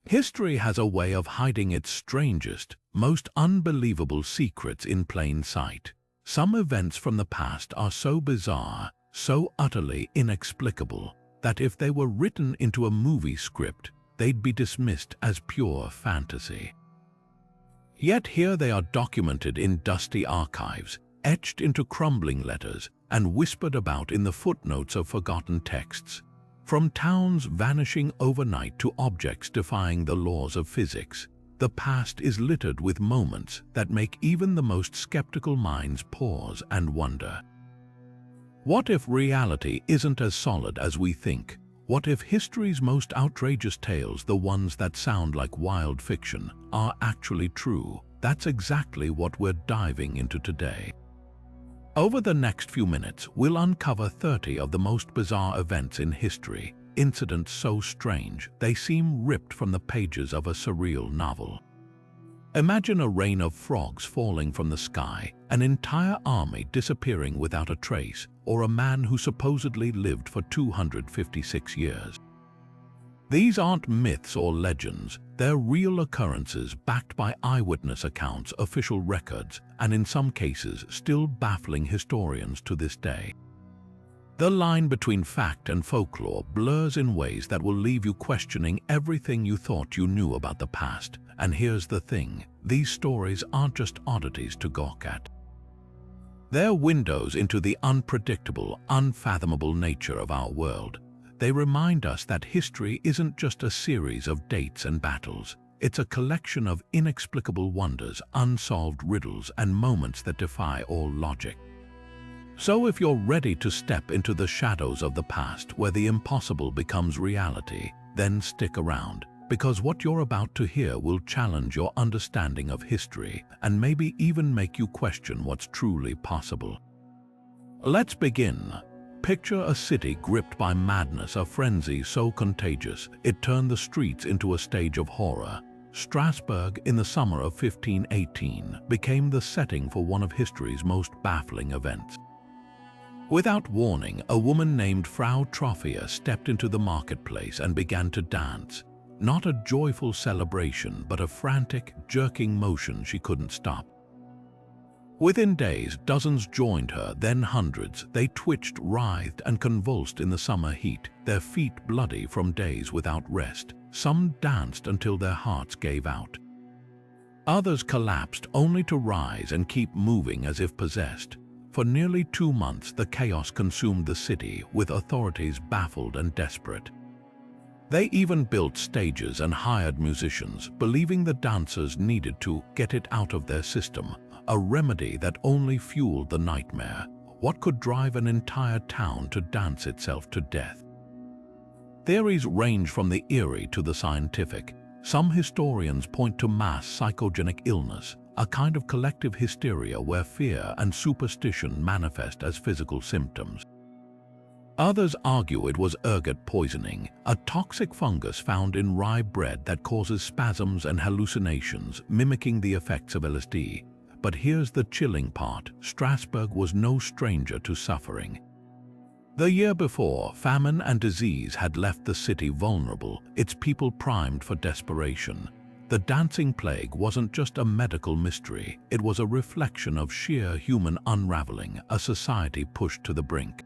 History has a way of hiding its strangest, most unbelievable secrets in plain sight. Some events from the past are so bizarre, so utterly inexplicable, that if they were written into a movie script, they'd be dismissed as pure fantasy. Yet here they are documented in dusty archives, etched into crumbling letters, and whispered about in the footnotes of forgotten texts. From towns vanishing overnight to objects defying the laws of physics, the past is littered with moments that make even the most skeptical minds pause and wonder. What if reality isn't as solid as we think? What if history's most outrageous tales, the ones that sound like wild fiction, are actually true? That's exactly what we're diving into today. Over the next few minutes, we'll uncover 30 of the most bizarre events in history, incidents so strange they seem ripped from the pages of a surreal novel. Imagine a rain of frogs falling from the sky, an entire army disappearing without a trace, or a man who supposedly lived for 256 years. These aren't myths or legends, they're real occurrences backed by eyewitness accounts, official records, and in some cases still baffling historians to this day. The line between fact and folklore blurs in ways that will leave you questioning everything you thought you knew about the past. And here's the thing, these stories aren't just oddities to gawk at. They're windows into the unpredictable, unfathomable nature of our world. They remind us that history isn't just a series of dates and battles. It's a collection of inexplicable wonders, unsolved riddles, and moments that defy all logic. So if you're ready to step into the shadows of the past where the impossible becomes reality, then stick around, because what you're about to hear will challenge your understanding of history and maybe even make you question what's truly possible. Let's begin. Picture a city gripped by madness, a frenzy so contagious it turned the streets into a stage of horror. Strasbourg in the summer of 1518 became the setting for one of history's most baffling events. Without warning, a woman named Frau Trophia stepped into the marketplace and began to dance. Not a joyful celebration, but a frantic, jerking motion she couldn't stop. Within days, dozens joined her, then hundreds. They twitched, writhed, and convulsed in the summer heat, their feet bloody from days without rest. Some danced until their hearts gave out. Others collapsed only to rise and keep moving as if possessed. For nearly 2 months, the chaos consumed the city, with authorities baffled and desperate. They even built stages and hired musicians, believing the dancers needed to get it out of their system, a remedy that only fueled the nightmare. What could drive an entire town to dance itself to death? Theories range from the eerie to the scientific. Some historians point to mass psychogenic illness, a kind of collective hysteria where fear and superstition manifest as physical symptoms. Others argue it was ergot poisoning, a toxic fungus found in rye bread that causes spasms and hallucinations, mimicking the effects of LSD. But here's the chilling part, Strasbourg was no stranger to suffering. The year before, famine and disease had left the city vulnerable, its people primed for desperation. The dancing plague wasn't just a medical mystery, it was a reflection of sheer human unraveling, a society pushed to the brink.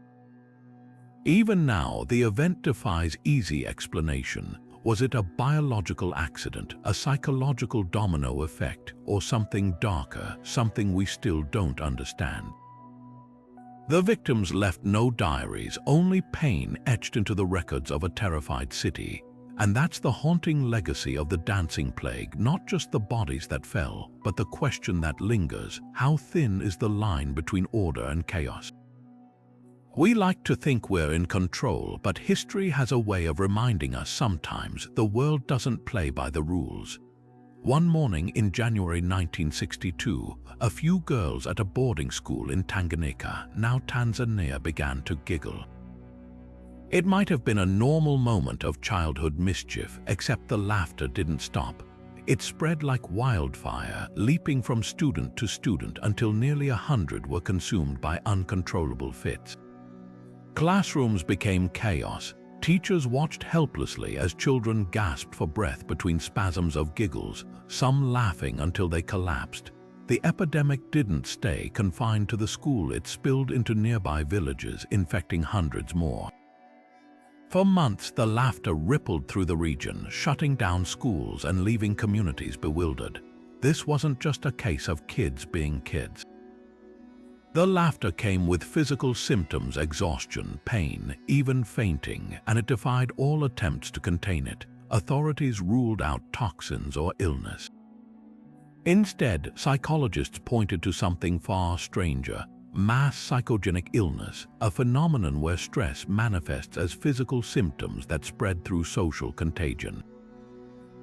Even now, the event defies easy explanation. Was it a biological accident, a psychological domino effect, or something darker, something we still don't understand? The victims left no diaries, only pain etched into the records of a terrified city. And that's the haunting legacy of the dancing plague, not just the bodies that fell, but the question that lingers: how thin is the line between order and chaos? We like to think we're in control, but history has a way of reminding us sometimes the world doesn't play by the rules. One morning in January 1962, a few girls at a boarding school in Tanganyika, now Tanzania, began to giggle. It might have been a normal moment of childhood mischief, except the laughter didn't stop. It spread like wildfire, leaping from student to student until nearly 100 were consumed by uncontrollable fits. Classrooms became chaos, Teachers watched helplessly as children gasped for breath between spasms of giggles, some laughing until they collapsed. The epidemic didn't stay confined to the school. It spilled into nearby villages, infecting hundreds more. For months, the laughter rippled through the region, shutting down schools and leaving communities bewildered. This wasn't just a case of kids being kids. The laughter came with physical symptoms: exhaustion, pain, even fainting, and it defied all attempts to contain it. Authorities ruled out toxins or illness. Instead, psychologists pointed to something far stranger: mass psychogenic illness, a phenomenon where stress manifests as physical symptoms that spread through social contagion.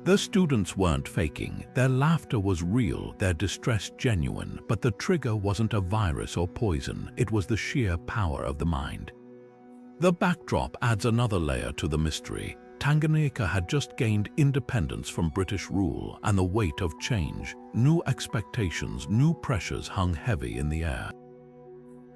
The students weren't faking. Their laughter was real, their distress genuine, but the trigger wasn't a virus or poison. It was the sheer power of the mind. The backdrop adds another layer to the mystery. Tanganyika had just gained independence from British rule, and the weight of change, new expectations, new pressures hung heavy in the air.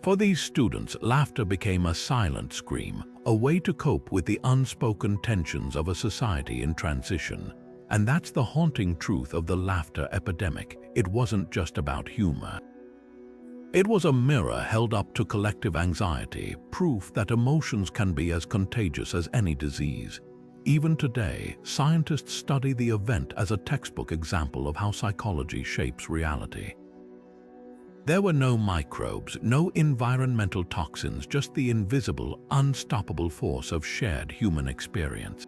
For these students, laughter became a silent scream, a way to cope with the unspoken tensions of a society in transition. And that's the haunting truth of the laughter epidemic. It wasn't just about humor. It was a mirror held up to collective anxiety, proof that emotions can be as contagious as any disease. Even today, scientists study the event as a textbook example of how psychology shapes reality. There were no microbes, no environmental toxins, just the invisible, unstoppable force of shared human experience.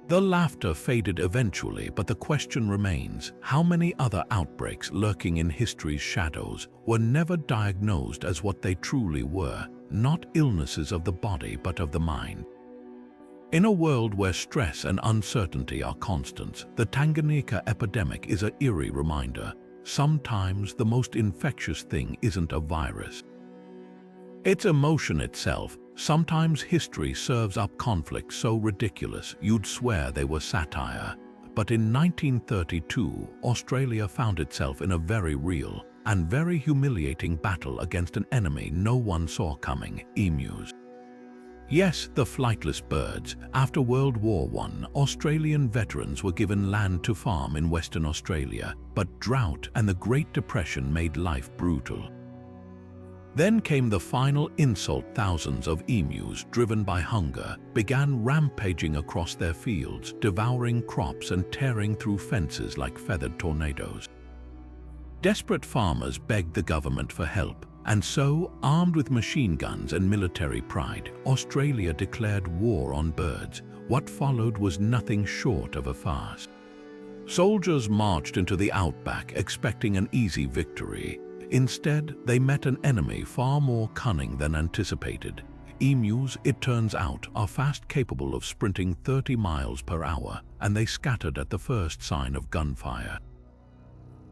The laughter faded eventually, but the question remains: how many other outbreaks lurking in history's shadows were never diagnosed as what they truly were, not illnesses of the body but of the mind? In a world where stress and uncertainty are constants, the Tanganyika epidemic is an eerie reminder. Sometimes the most infectious thing isn't a virus. It's emotion itself. Sometimes history serves up conflicts so ridiculous you'd swear they were satire. But in 1932, Australia found itself in a very real and very humiliating battle against an enemy no one saw coming: emus. Yes, the flightless birds. After World War I, Australian veterans were given land to farm in Western Australia, but drought and the Great Depression made life brutal. Then came the final insult. Thousands of emus, driven by hunger, began rampaging across their fields, devouring crops and tearing through fences like feathered tornadoes. Desperate farmers begged the government for help, and so, armed with machine guns and military pride, Australia declared war on birds. What followed was nothing short of a farce. Soldiers marched into the outback expecting an easy victory. Instead, they met an enemy far more cunning than anticipated. Emus, it turns out, are fast, capable of sprinting 30 miles per hour, and they scattered at the first sign of gunfire.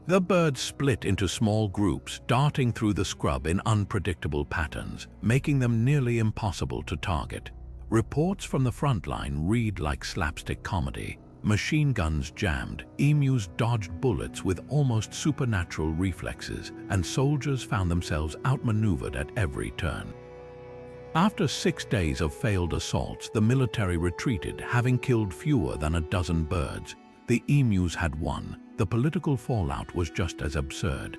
The birds split into small groups, darting through the scrub in unpredictable patterns, making them nearly impossible to target. Reports from the front line read like slapstick comedy. Machine guns jammed, emus dodged bullets with almost supernatural reflexes, and soldiers found themselves outmaneuvered at every turn. After 6 days of failed assaults, the military retreated, having killed fewer than a dozen birds. The emus had won. The political fallout was just as absurd.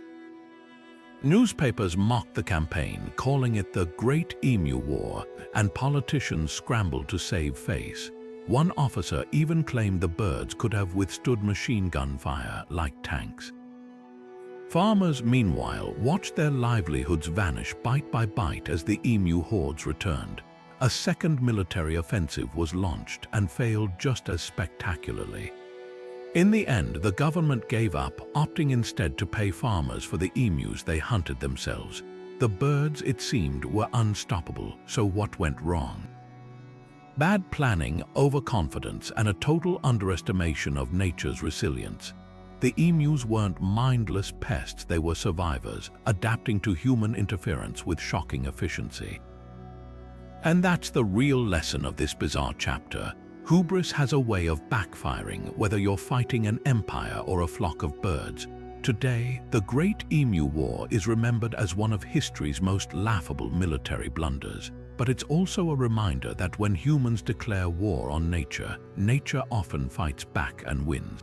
Newspapers mocked the campaign, calling it the Great Emu War, and politicians scrambled to save face. One officer even claimed the birds could have withstood machine gun fire like tanks. Farmers, meanwhile, watched their livelihoods vanish bite by bite as the emu hordes returned. A second military offensive was launched and failed just as spectacularly. In the end, the government gave up, opting instead to pay farmers for the emus they hunted themselves. The birds, it seemed, were unstoppable, so what went wrong? Bad planning, overconfidence, and a total underestimation of nature's resilience. The emus weren't mindless pests, they were survivors, adapting to human interference with shocking efficiency. And that's the real lesson of this bizarre chapter. Hubris has a way of backfiring, whether you're fighting an empire or a flock of birds. Today, the Great Emu War is remembered as one of history's most laughable military blunders. but it's also a reminder that when humans declare war on nature, nature often fights back and wins.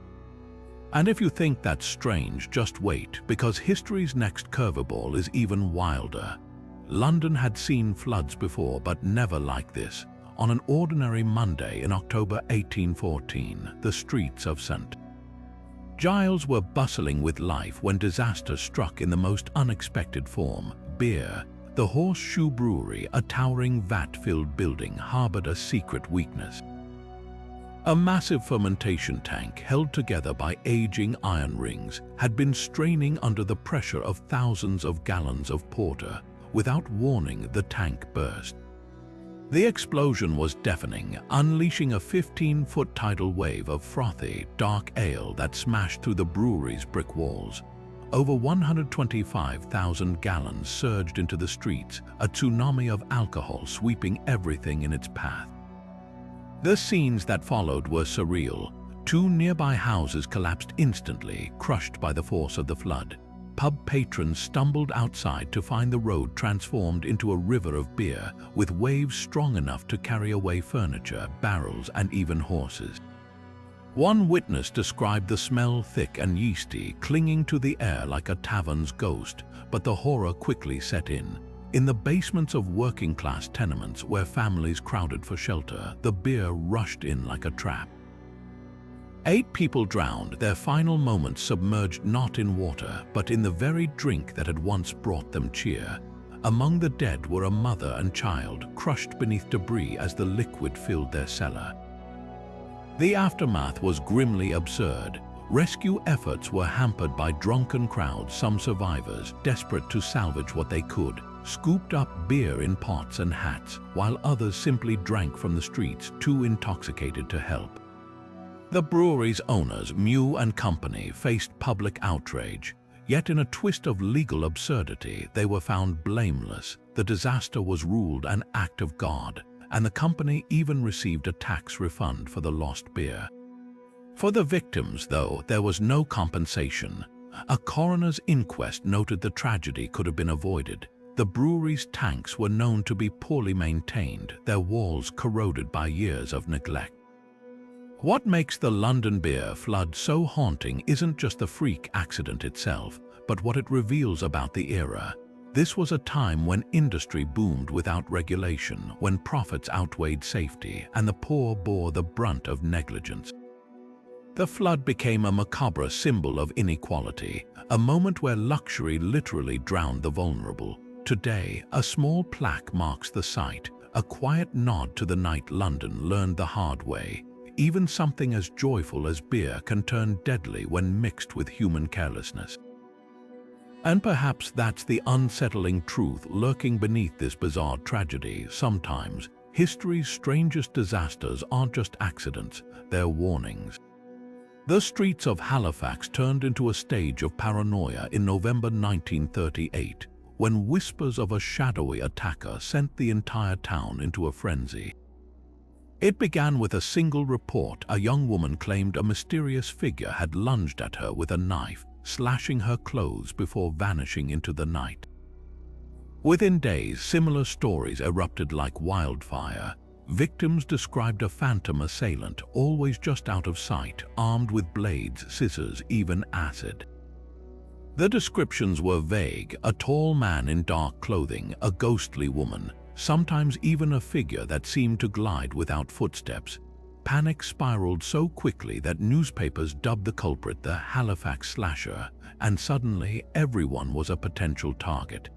And if you think that's strange, just wait, because history's next curveball is even wilder. London had seen floods before, but never like this. On an ordinary Monday in October 1814, the streets of St. Giles were bustling with life when disaster struck in the most unexpected form. Beer. The Horseshoe Brewery, a towering vat-filled building, harbored a secret weakness. A massive fermentation tank, held together by aging iron rings, had been straining under the pressure of thousands of gallons of porter. Without warning, the tank burst. The explosion was deafening, unleashing a 15-foot tidal wave of frothy, dark ale that smashed through the brewery's brick walls. Over 125,000 gallons surged into the streets, a tsunami of alcohol sweeping everything in its path. The scenes that followed were surreal. 2 nearby houses collapsed instantly, crushed by the force of the flood. Pub patrons stumbled outside to find the road transformed into a river of beer, with waves strong enough to carry away furniture, barrels, and even horses. One witness described the smell thick and yeasty, clinging to the air like a tavern's ghost, but the horror quickly set in. In the basements of working-class tenements where families crowded for shelter, the beer rushed in like a trap. 8 people drowned, their final moments submerged not in water, but in the very drink that had once brought them cheer. Among the dead were a mother and child, crushed beneath debris as the liquid filled their cellar. The aftermath was grimly absurd. Rescue efforts were hampered by drunken crowds. Some survivors, desperate to salvage what they could, scooped up beer in pots and hats, while others simply drank from the streets, too intoxicated to help. The brewery's owners, Mew and Company, faced public outrage. Yet in a twist of legal absurdity, they were found blameless. The disaster was ruled an act of God, and the company even received a tax refund for the lost beer. For the victims, though, there was no compensation. A coroner's inquest noted the tragedy could have been avoided. The brewery's tanks were known to be poorly maintained, their walls corroded by years of neglect. What makes the London beer flood so haunting isn't just the freak accident itself, but what it reveals about the era. This was a time when industry boomed without regulation, when profits outweighed safety, and the poor bore the brunt of negligence. The flood became a macabre symbol of inequality, a moment where luxury literally drowned the vulnerable. Today, a small plaque marks the site, a quiet nod to the night London learned the hard way. Even something as joyful as beer can turn deadly when mixed with human carelessness. And perhaps that's the unsettling truth lurking beneath this bizarre tragedy. Sometimes, history's strangest disasters aren't just accidents, they're warnings. The streets of Halifax turned into a stage of paranoia in November 1938, when whispers of a shadowy attacker sent the entire town into a frenzy. It began with a single report. A young woman claimed a mysterious figure had lunged at her with a knife, slashing her clothes before vanishing into the night. Within days, similar stories erupted like wildfire. Victims described a phantom assailant, always just out of sight, armed with blades, scissors, even acid. The descriptions were vague: a tall man in dark clothing, a ghostly woman, sometimes even a figure that seemed to glide without footsteps. Panic spiraled so quickly that newspapers dubbed the culprit the Halifax Slasher, and suddenly everyone was a potential target.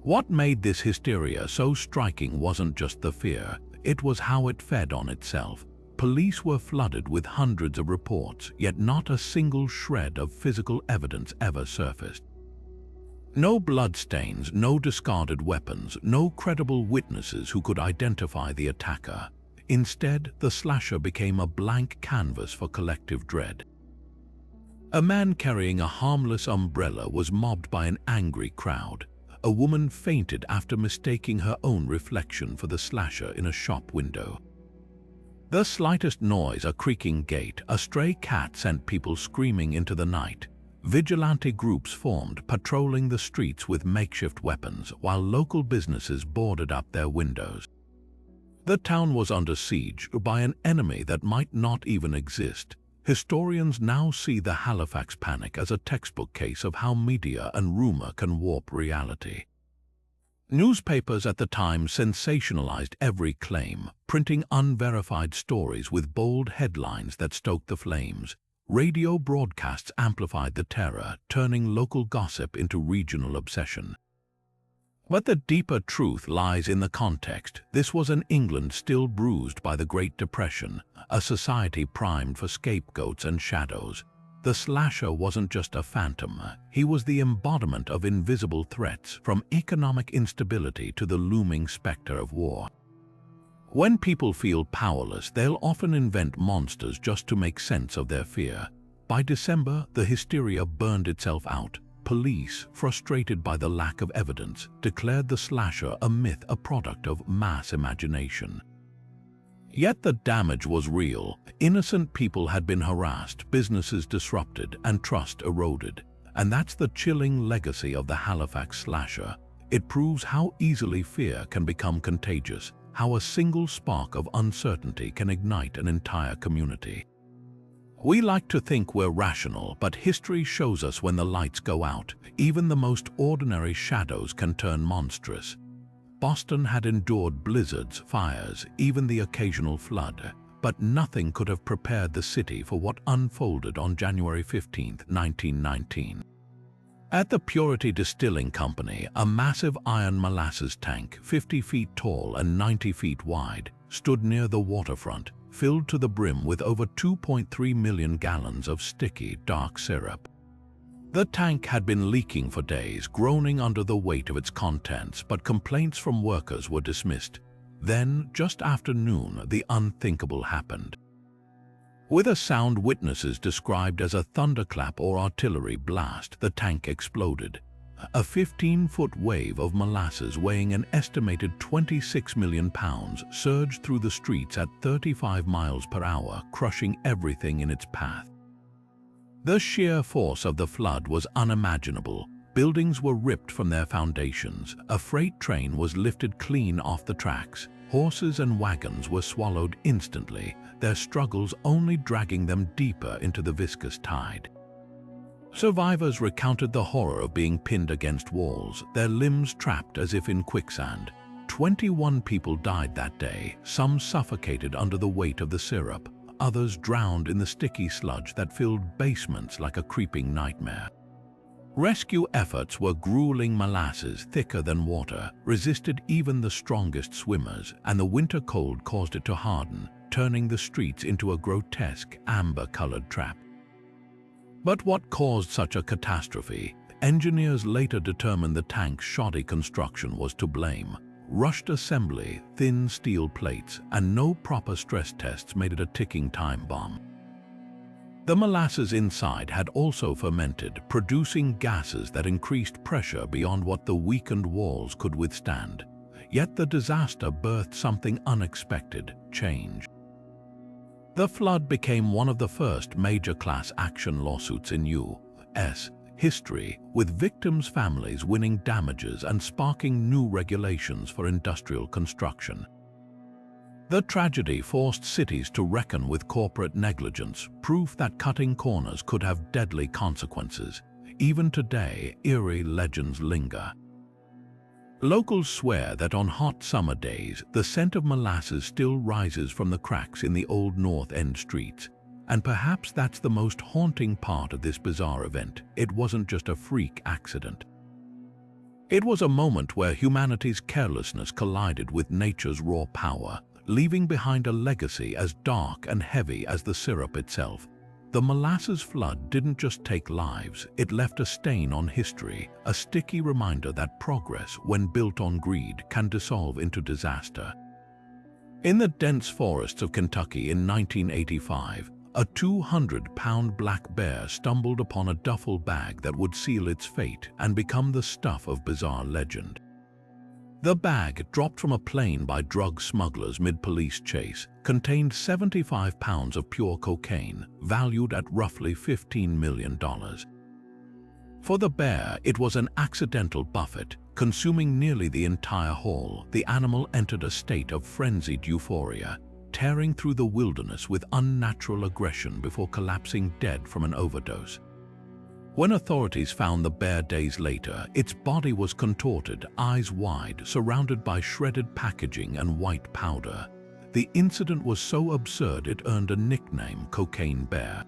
What made this hysteria so striking wasn't just the fear, it was how it fed on itself. Police were flooded with hundreds of reports, yet not a single shred of physical evidence ever surfaced. No bloodstains, no discarded weapons, no credible witnesses who could identify the attacker. Instead, the slasher became a blank canvas for collective dread. A man carrying a harmless umbrella was mobbed by an angry crowd. A woman fainted after mistaking her own reflection for the slasher in a shop window. The slightest noise, a creaking gate, a stray cat sent people screaming into the night. Vigilante groups formed, patrolling the streets with makeshift weapons, while local businesses boarded up their windows. The town was under siege by an enemy that might not even exist. Historians now see the Halifax panic as a textbook case of how media and rumor can warp reality. Newspapers at the time sensationalized every claim, printing unverified stories with bold headlines that stoked the flames. Radio broadcasts amplified the terror, turning local gossip into regional obsession. But the deeper truth lies in the context. This was an England still bruised by the Great Depression, a society primed for scapegoats and shadows. The slasher wasn't just a phantom, he was the embodiment of invisible threats, from economic instability to the looming specter of war. When people feel powerless, they'll often invent monsters just to make sense of their fear. By December, the hysteria burned itself out. Police, frustrated by the lack of evidence, declared the slasher a myth, a product of mass imagination. Yet the damage was real. Innocent people had been harassed, businesses disrupted, and trust eroded. And that's the chilling legacy of the Halifax slasher. It proves how easily fear can become contagious, how a single spark of uncertainty can ignite an entire community. We like to think we're rational, but history shows us when the lights go out, even the most ordinary shadows can turn monstrous. Boston had endured blizzards, fires, even the occasional flood, but nothing could have prepared the city for what unfolded on January 15, 1919. At the Purity Distilling Company, a massive iron molasses tank, 50 feet tall and 90 feet wide, stood near the waterfront, filled to the brim with over 2.3 million gallons of sticky, dark syrup. The tank had been leaking for days, groaning under the weight of its contents, but complaints from workers were dismissed. Then, just after noon, the unthinkable happened. With a sound witnesses described as a thunderclap or artillery blast, the tank exploded. A 15-foot wave of molasses weighing an estimated 26 million pounds surged through the streets at 35 miles per hour, crushing everything in its path. The sheer force of the flood was unimaginable. Buildings were ripped from their foundations. A freight train was lifted clean off the tracks. Horses and wagons were swallowed instantly, their struggles only dragging them deeper into the viscous tide. Survivors recounted the horror of being pinned against walls, their limbs trapped as if in quicksand. 21 people died that day, some suffocated under the weight of the syrup. Others drowned in the sticky sludge that filled basements like a creeping nightmare. Rescue efforts were grueling. Molasses, thicker than water, resisted even the strongest swimmers, and the winter cold caused it to harden, turning the streets into a grotesque, amber-colored trap. But what caused such a catastrophe? Engineers later determined the tank's shoddy construction was to blame. Rushed assembly, thin steel plates, and no proper stress tests made it a ticking time bomb. The molasses inside had also fermented, producing gases that increased pressure beyond what the weakened walls could withstand. Yet the disaster birthed something unexpected: change. The flood became one of the first major class action lawsuits in U.S. history, with victims' families winning damages and sparking new regulations for industrial construction. The tragedy forced cities to reckon with corporate negligence, proof that cutting corners could have deadly consequences. Even today, eerie legends linger. Locals swear that on hot summer days, the scent of molasses still rises from the cracks in the old North End streets. And perhaps that's the most haunting part of this bizarre event. It wasn't just a freak accident. It was a moment where humanity's carelessness collided with nature's raw power, leaving behind a legacy as dark and heavy as the syrup itself. The molasses flood didn't just take lives, it left a stain on history, a sticky reminder that progress, when built on greed, can dissolve into disaster. In the dense forests of Kentucky in 1985, a 200-pound black bear stumbled upon a duffel bag that would seal its fate and become the stuff of bizarre legend. The bag, dropped from a plane by drug smugglers mid-police chase, contained 75 pounds of pure cocaine, valued at roughly $15 million. For the bear, it was an accidental buffet, consuming nearly the entire haul. The animal entered a state of frenzied euphoria, tearing through the wilderness with unnatural aggression before collapsing dead from an overdose. When authorities found the bear days later, its body was contorted, eyes wide, surrounded by shredded packaging and white powder. The incident was so absurd it earned a nickname, Cocaine Bear.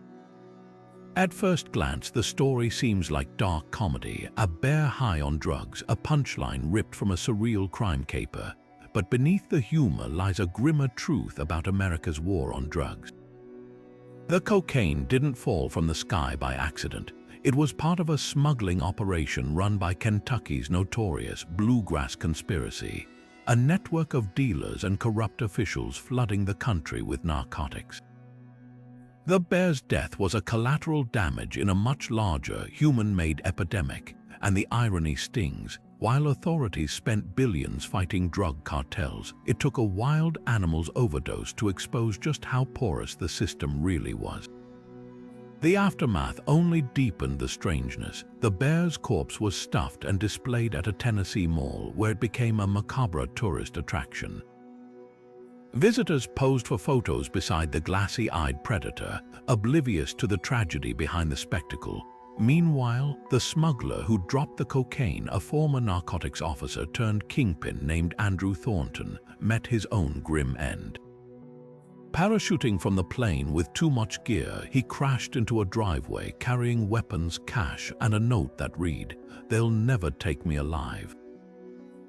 At first glance, the story seems like dark comedy, a bear high on drugs, a punchline ripped from a surreal crime caper. But beneath the humor lies a grimmer truth about America's war on drugs. The cocaine didn't fall from the sky by accident. It was part of a smuggling operation run by Kentucky's notorious bluegrass conspiracy, a network of dealers and corrupt officials flooding the country with narcotics. The bear's death was a collateral damage in a much larger human-made epidemic, and the irony stings. While authorities spent billions fighting drug cartels, it took a wild animal's overdose to expose just how porous the system really was. The aftermath only deepened the strangeness. The bear's corpse was stuffed and displayed at a Tennessee mall, where it became a macabre tourist attraction. Visitors posed for photos beside the glassy-eyed predator, oblivious to the tragedy behind the spectacle. Meanwhile, the smuggler who dropped the cocaine, a former narcotics officer turned kingpin named Andrew Thornton, met his own grim end. Parachuting from the plane with too much gear, he crashed into a driveway carrying weapons, cash, and a note that read, "They'll never take me alive."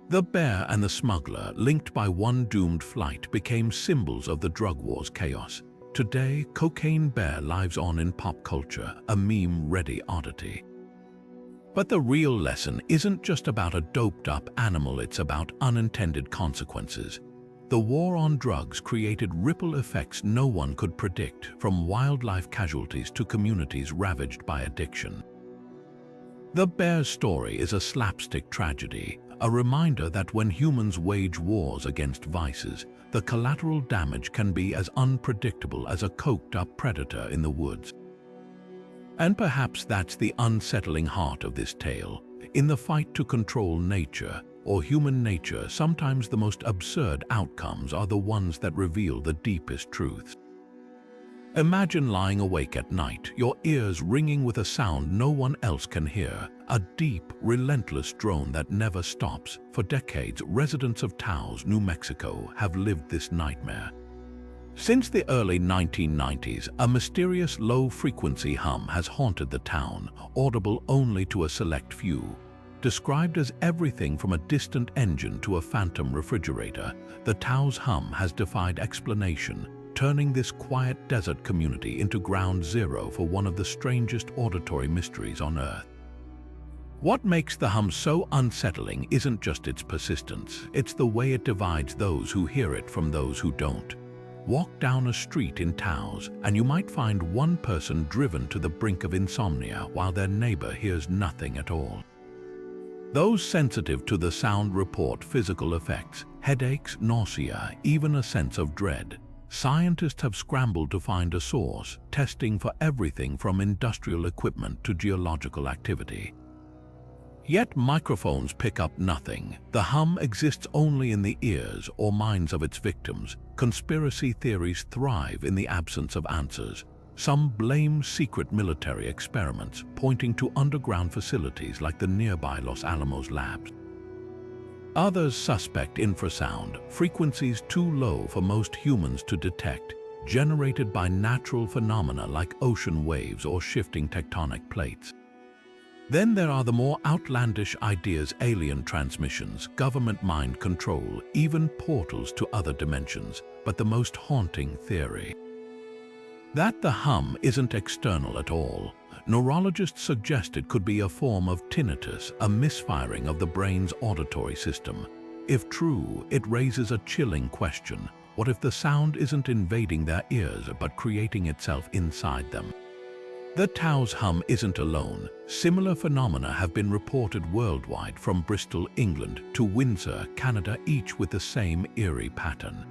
The bear and the smuggler, linked by one doomed flight, became symbols of the drug war's chaos. Today, Cocaine Bear lives on in pop culture, a meme-ready oddity. But the real lesson isn't just about a doped-up animal, it's about unintended consequences. The war on drugs created ripple effects no one could predict, from wildlife casualties to communities ravaged by addiction. The bear's story is a slapstick tragedy, a reminder that when humans wage wars against vices, the collateral damage can be as unpredictable as a coked-up predator in the woods. And perhaps that's the unsettling heart of this tale. In the fight to control nature, or human nature, sometimes the most absurd outcomes are the ones that reveal the deepest truths. Imagine lying awake at night, your ears ringing with a sound no one else can hear, a deep, relentless drone that never stops. For decades, residents of Taos, New Mexico, have lived this nightmare. Since the early 1990s, a mysterious low-frequency hum has haunted the town, audible only to a select few. Described as everything from a distant engine to a phantom refrigerator, the Taos hum has defied explanation, turning this quiet desert community into ground zero for one of the strangest auditory mysteries on Earth. What makes the hum so unsettling isn't just its persistence, it's the way it divides those who hear it from those who don't. Walk down a street in Taos, and you might find one person driven to the brink of insomnia while their neighbor hears nothing at all. Those sensitive to the sound report physical effects, headaches, nausea, even a sense of dread. Scientists have scrambled to find a source, testing for everything from industrial equipment to geological activity. Yet microphones pick up nothing. The hum exists only in the ears or minds of its victims. Conspiracy theories thrive in the absence of answers. Some blame secret military experiments, pointing to underground facilities like the nearby Los Alamos labs. Others suspect infrasound, frequencies too low for most humans to detect, generated by natural phenomena like ocean waves or shifting tectonic plates. Then there are the more outlandish ideas: alien transmissions, government mind control, even portals to other dimensions. But the most haunting theory, that the hum isn't external at all. Neurologists suggest it could be a form of tinnitus, a misfiring of the brain's auditory system. If true, it raises a chilling question. What if the sound isn't invading their ears but creating itself inside them? The Taos hum isn't alone. Similar phenomena have been reported worldwide, from Bristol, England, to Windsor, Canada, each with the same eerie pattern.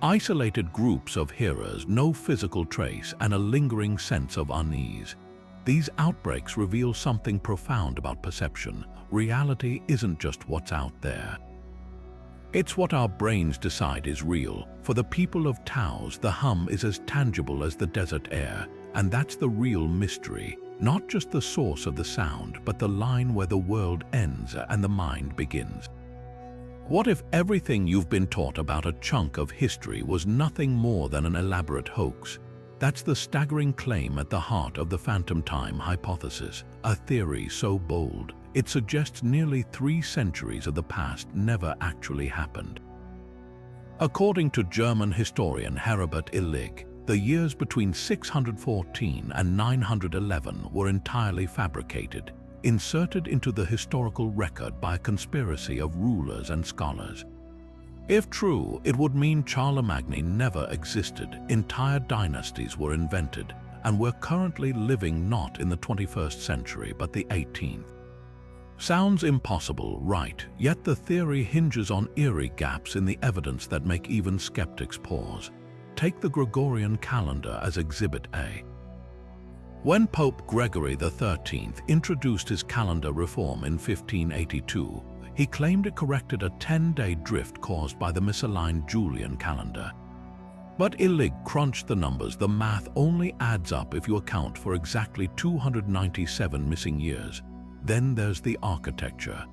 Isolated groups of hearers, no physical trace, and a lingering sense of unease. These outbreaks reveal something profound about perception. Reality isn't just what's out there. It's what our brains decide is real. For the people of Taos, the hum is as tangible as the desert air, and that's the real mystery. Not just the source of the sound, but the line where the world ends and the mind begins. What if everything you've been taught about a chunk of history was nothing more than an elaborate hoax? That's the staggering claim at the heart of the phantom time hypothesis, a theory so bold, it suggests nearly 3 centuries of the past never actually happened. According to German historian Herbert Illig, the years between 614 and 911 were entirely fabricated, inserted into the historical record by a conspiracy of rulers and scholars. If true, it would mean Charlemagne never existed, entire dynasties were invented, and we're currently living not in the 21st century but the 18th. Sounds impossible, right? Yet the theory hinges on eerie gaps in the evidence that make even skeptics pause. Take the Gregorian calendar as Exhibit A. When Pope Gregory XIII introduced his calendar reform in 1582, he claimed it corrected a 10-day drift caused by the misaligned Julian calendar. But Illig crunched the numbers. The math only adds up if you account for exactly 297 missing years. Then there's the architecture.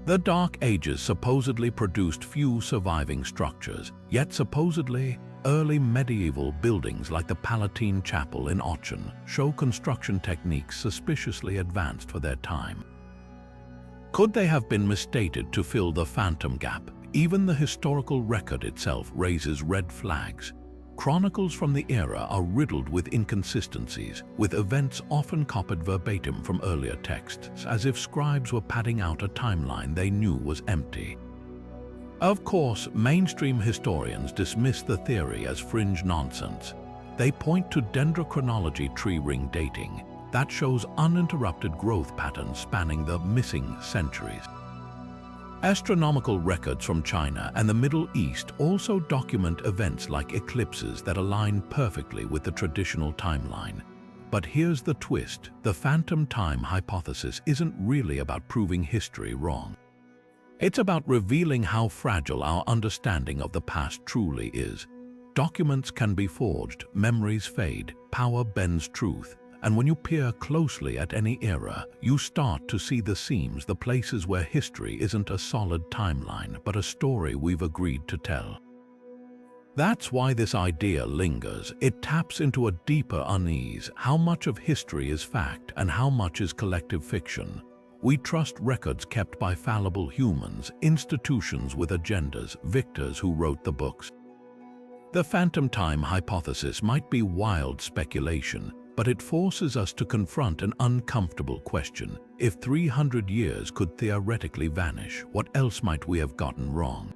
The Dark Ages supposedly produced few surviving structures, yet supposedly early medieval buildings like the Palatine Chapel in Aachen show construction techniques suspiciously advanced for their time. Could they have been misstated to fill the phantom gap? Even the historical record itself raises red flags. Chronicles from the era are riddled with inconsistencies, with events often copied verbatim from earlier texts, as if scribes were padding out a timeline they knew was empty. Of course, mainstream historians dismiss the theory as fringe nonsense. They point to dendrochronology tree ring dating that shows uninterrupted growth patterns spanning the missing centuries. Astronomical records from China and the Middle East also document events like eclipses that align perfectly with the traditional timeline. But here's the twist: the phantom time hypothesis isn't really about proving history wrong. It's about revealing how fragile our understanding of the past truly is. Documents can be forged, memories fade, power bends truth. And when you peer closely at any era, you start to see the seams, the places where history isn't a solid timeline, but a story we've agreed to tell. That's why this idea lingers. It taps into a deeper unease. How much of history is fact and how much is collective fiction? We trust records kept by fallible humans, institutions with agendas, victors who wrote the books. The phantom time hypothesis might be wild speculation, but it forces us to confront an uncomfortable question. If 300 years could theoretically vanish, what else might we have gotten wrong?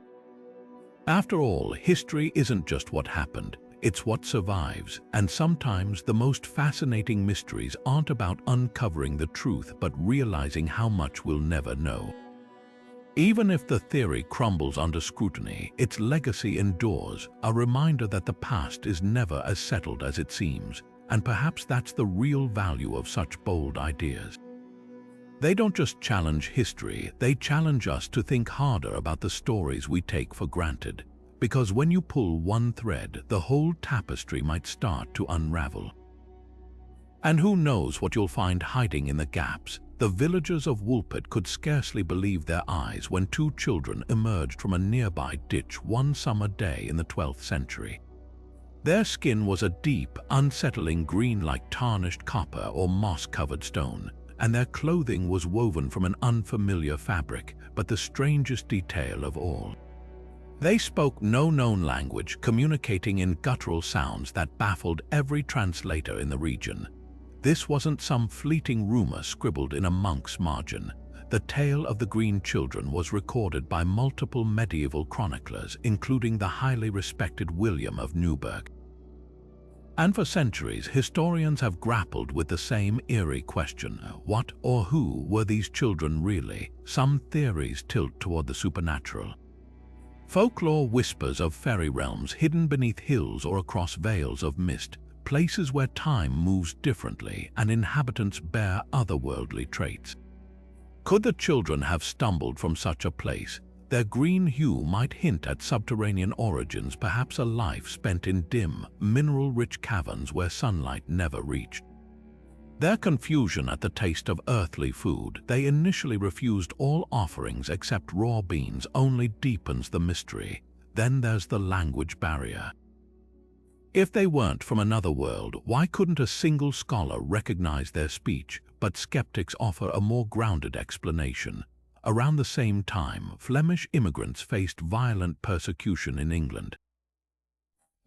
After all, history isn't just what happened, it's what survives. And sometimes the most fascinating mysteries aren't about uncovering the truth, but realizing how much we'll never know. Even if the theory crumbles under scrutiny, its legacy endures, a reminder that the past is never as settled as it seems. And perhaps that's the real value of such bold ideas. They don't just challenge history, they challenge us to think harder about the stories we take for granted. Because when you pull one thread, the whole tapestry might start to unravel. And who knows what you'll find hiding in the gaps? The villagers of Woolpit could scarcely believe their eyes when 2 children emerged from a nearby ditch one summer day in the 12th century. Their skin was a deep, unsettling green like tarnished copper or moss-covered stone, and their clothing was woven from an unfamiliar fabric, but the strangest detail of all. They spoke no known language, communicating in guttural sounds that baffled every translator in the region. This wasn't some fleeting rumor scribbled in a monk's margin. The tale of the green children was recorded by multiple medieval chroniclers, including the highly respected William of Newburgh. And for centuries, historians have grappled with the same eerie question: what or who were these children really? Some theories tilt toward the supernatural. Folklore whispers of fairy realms hidden beneath hills or across veils of mist, places where time moves differently and inhabitants bear otherworldly traits. Could the children have stumbled from such a place? Their green hue might hint at subterranean origins, perhaps a life spent in dim, mineral-rich caverns where sunlight never reached. Their confusion at the taste of earthly food, they initially refused all offerings except raw beans, only deepens the mystery. Then there's the language barrier. If they weren't from another world, why couldn't a single scholar recognize their speech? But skeptics offer a more grounded explanation. Around the same time, Flemish immigrants faced violent persecution in England.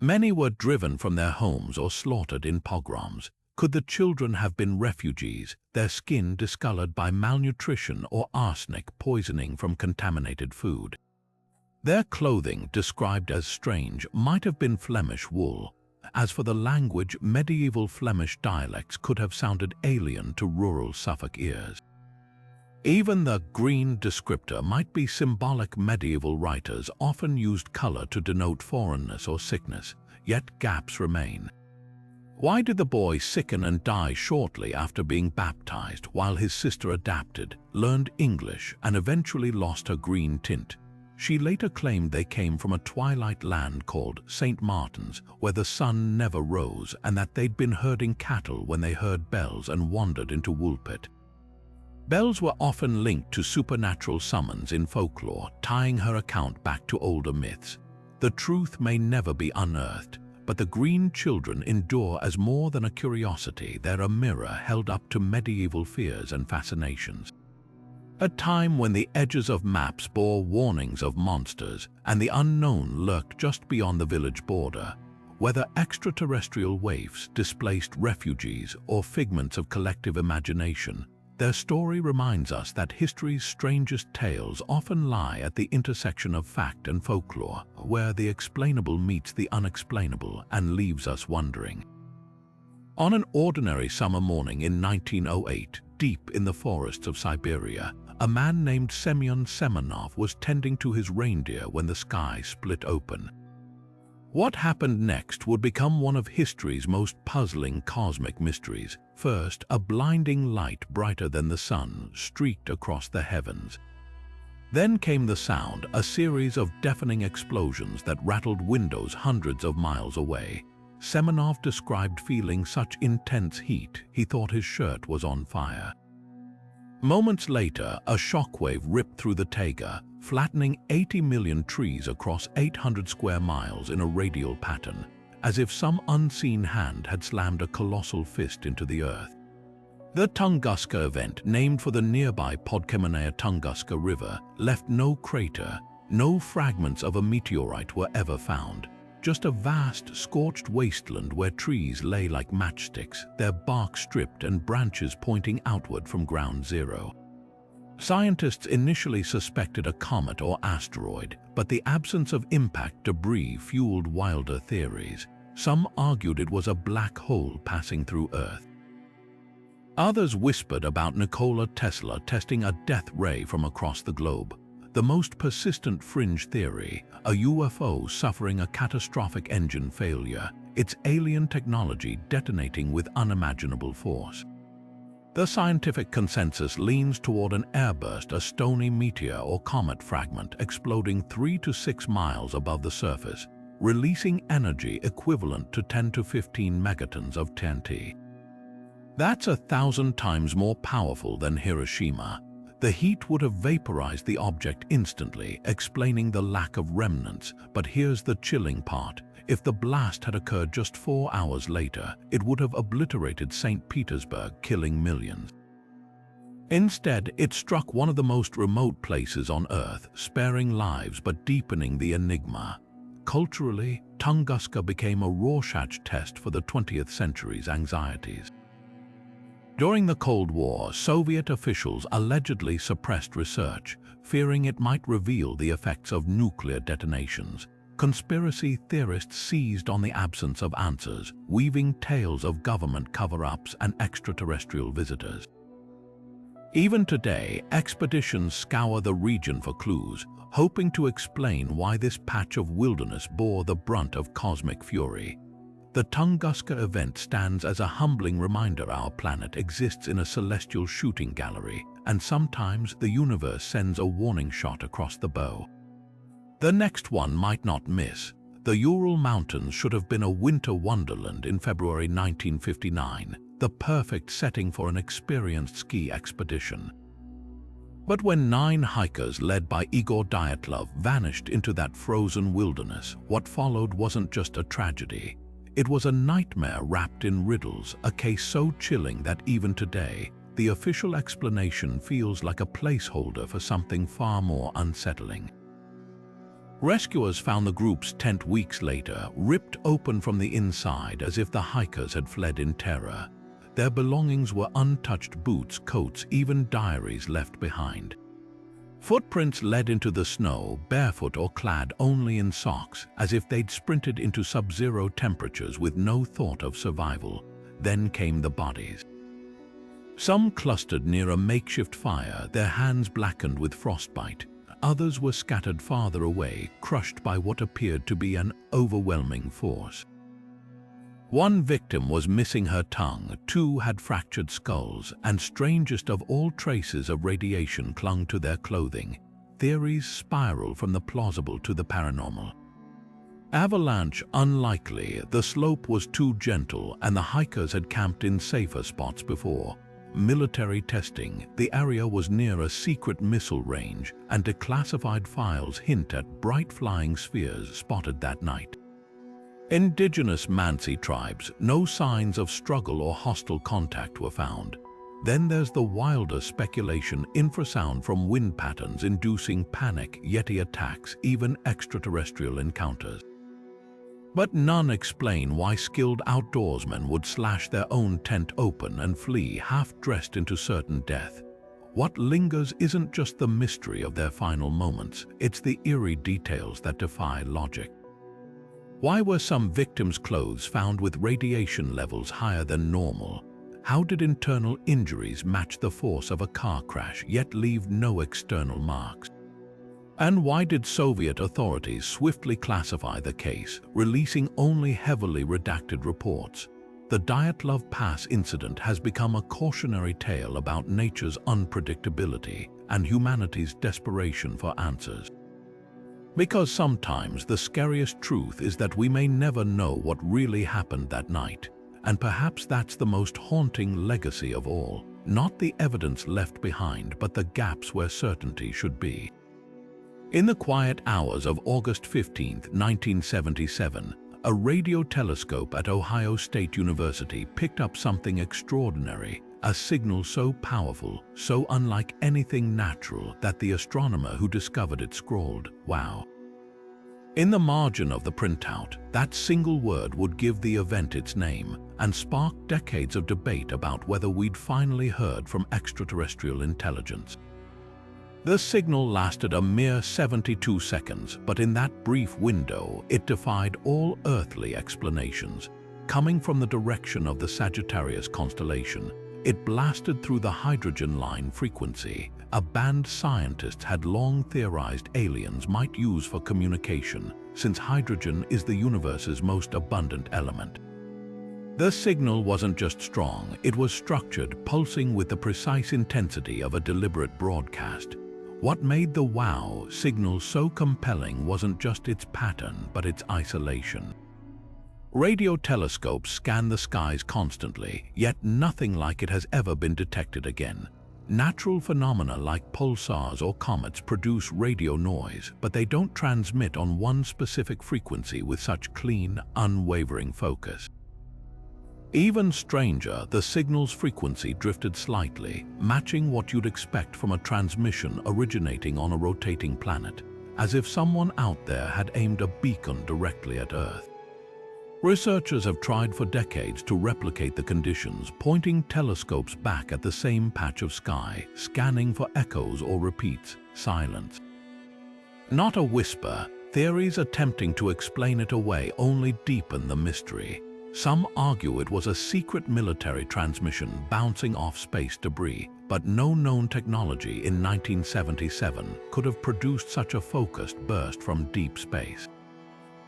Many were driven from their homes or slaughtered in pogroms. Could the children have been refugees, their skin discolored by malnutrition or arsenic poisoning from contaminated food? Their clothing, described as strange, might have been Flemish wool. As for the language, medieval Flemish dialects could have sounded alien to rural Suffolk ears. Even the green descriptor might be symbolic. Medieval writers often used color to denote foreignness or sickness, yet gaps remain. Why did the boy sicken and die shortly after being baptized while his sister adapted, learned English, and eventually lost her green tint? She later claimed they came from a twilight land called St. Martin's, where the sun never rose, and that they'd been herding cattle when they heard bells and wandered into Woolpit. Bells were often linked to supernatural summons in folklore, tying her account back to older myths. The truth may never be unearthed, but the green children endure as more than a curiosity. They're a mirror held up to medieval fears and fascinations. A time when the edges of maps bore warnings of monsters, and the unknown lurked just beyond the village border. Whether extraterrestrial waifs, displaced refugees, or figments of collective imagination, their story reminds us that history's strangest tales often lie at the intersection of fact and folklore, where the explainable meets the unexplainable and leaves us wondering. On an ordinary summer morning in 1908, deep in the forests of Siberia, a man named Semyon Semenov was tending to his reindeer when the sky split open. What happened next would become one of history's most puzzling cosmic mysteries. First, a blinding light brighter than the sun streaked across the heavens. Then came the sound, a series of deafening explosions that rattled windows hundreds of miles away. Semenov described feeling such intense heat, he thought his shirt was on fire. Moments later, a shockwave ripped through the taiga, flattening 80 million trees across 800 square miles in a radial pattern, as if some unseen hand had slammed a colossal fist into the earth. The Tunguska Event, named for the nearby Podkemanea Tunguska River, left no crater. No fragments of a meteorite were ever found. Just a vast, scorched wasteland where trees lay like matchsticks, their bark stripped and branches pointing outward from ground zero. Scientists initially suspected a comet or asteroid, but the absence of impact debris fueled wilder theories. Some argued it was a black hole passing through Earth. Others whispered about Nikola Tesla testing a death ray from across the globe. The most persistent fringe theory, a UFO suffering a catastrophic engine failure, its alien technology detonating with unimaginable force. The scientific consensus leans toward an airburst, a stony meteor or comet fragment exploding 3 to 6 miles above the surface, releasing energy equivalent to 10 to 15 megatons of TNT. That's 1,000 times more powerful than Hiroshima. The heat would have vaporized the object instantly, explaining the lack of remnants. But here's the chilling part. If the blast had occurred just 4 hours later, it would have obliterated St. Petersburg, killing millions. Instead, it struck one of the most remote places on Earth, sparing lives but deepening the enigma. Culturally, Tunguska became a Rorschach test for the 20th century's anxieties. During the Cold War, Soviet officials allegedly suppressed research, fearing it might reveal the effects of nuclear detonations. Conspiracy theorists seized on the absence of answers, weaving tales of government cover-ups and extraterrestrial visitors. Even today, expeditions scour the region for clues, hoping to explain why this patch of wilderness bore the brunt of cosmic fury. The Tunguska Event stands as a humbling reminder our planet exists in a celestial shooting gallery, and sometimes the universe sends a warning shot across the bow. The next one might not miss. The Ural Mountains should have been a winter wonderland in February 1959, the perfect setting for an experienced ski expedition. But when 9 hikers led by Igor Dyatlov vanished into that frozen wilderness, what followed wasn't just a tragedy. It was a nightmare wrapped in riddles, a case so chilling that even today, the official explanation feels like a placeholder for something far more unsettling. Rescuers found the group's tent weeks later, ripped open from the inside as if the hikers had fled in terror. Their belongings were untouched boots, coats, even diaries left behind. Footprints led into the snow, barefoot or clad only in socks, as if they'd sprinted into sub-zero temperatures with no thought of survival. Then came the bodies. Some clustered near a makeshift fire, their hands blackened with frostbite. Others were scattered farther away, crushed by what appeared to be an overwhelming force. One victim was missing her tongue, 2 had fractured skulls, and strangest of all, traces of radiation clung to their clothing. Theories spiral from the plausible to the paranormal. Avalanche unlikely, the slope was too gentle and the hikers had camped in safer spots before. Military testing, the area was near a secret missile range, and declassified files hint at bright flying spheres spotted that night. Indigenous Mansi tribes, no signs of struggle or hostile contact were found. Then there's the wilder speculation, infrasound from wind patterns inducing panic, Yeti attacks, even extraterrestrial encounters. But none explain why skilled outdoorsmen would slash their own tent open and flee half-dressed into certain death. What lingers isn't just the mystery of their final moments, it's the eerie details that defy logic. Why were some victims' clothes found with radiation levels higher than normal? How did internal injuries match the force of a car crash yet leave no external marks? And why did Soviet authorities swiftly classify the case, releasing only heavily redacted reports? The Dyatlov Pass Incident has become a cautionary tale about nature's unpredictability and humanity's desperation for answers. Because sometimes the scariest truth is that we may never know what really happened that night. And perhaps that's the most haunting legacy of all. Not the evidence left behind, but the gaps where certainty should be. In the quiet hours of August 15, 1977, a radio telescope at Ohio State University picked up something extraordinary. A signal so powerful, so unlike anything natural, that the astronomer who discovered it scrawled, "Wow." In the margin of the printout, that single word would give the event its name and spark decades of debate about whether we'd finally heard from extraterrestrial intelligence. The signal lasted a mere 72 seconds, but in that brief window, it defied all earthly explanations. Coming from the direction of the Sagittarius constellation, it blasted through the hydrogen line frequency, a band scientists had long theorized aliens might use for communication, since hydrogen is the universe's most abundant element. The signal wasn't just strong, it was structured, pulsing with the precise intensity of a deliberate broadcast. What made the WOW signal so compelling wasn't just its pattern, but its isolation. Radio telescopes scan the skies constantly, yet nothing like it has ever been detected again. Natural phenomena like pulsars or comets produce radio noise, but they don't transmit on one specific frequency with such clean, unwavering focus. Even stranger, the signal's frequency drifted slightly, matching what you'd expect from a transmission originating on a rotating planet, as if someone out there had aimed a beacon directly at Earth. Researchers have tried for decades to replicate the conditions, pointing telescopes back at the same patch of sky, scanning for echoes or repeats. Silence. Not a whisper. Theories attempting to explain it away only deepen the mystery. Some argue it was a secret military transmission bouncing off space debris, but no known technology in 1977 could have produced such a focused burst from deep space.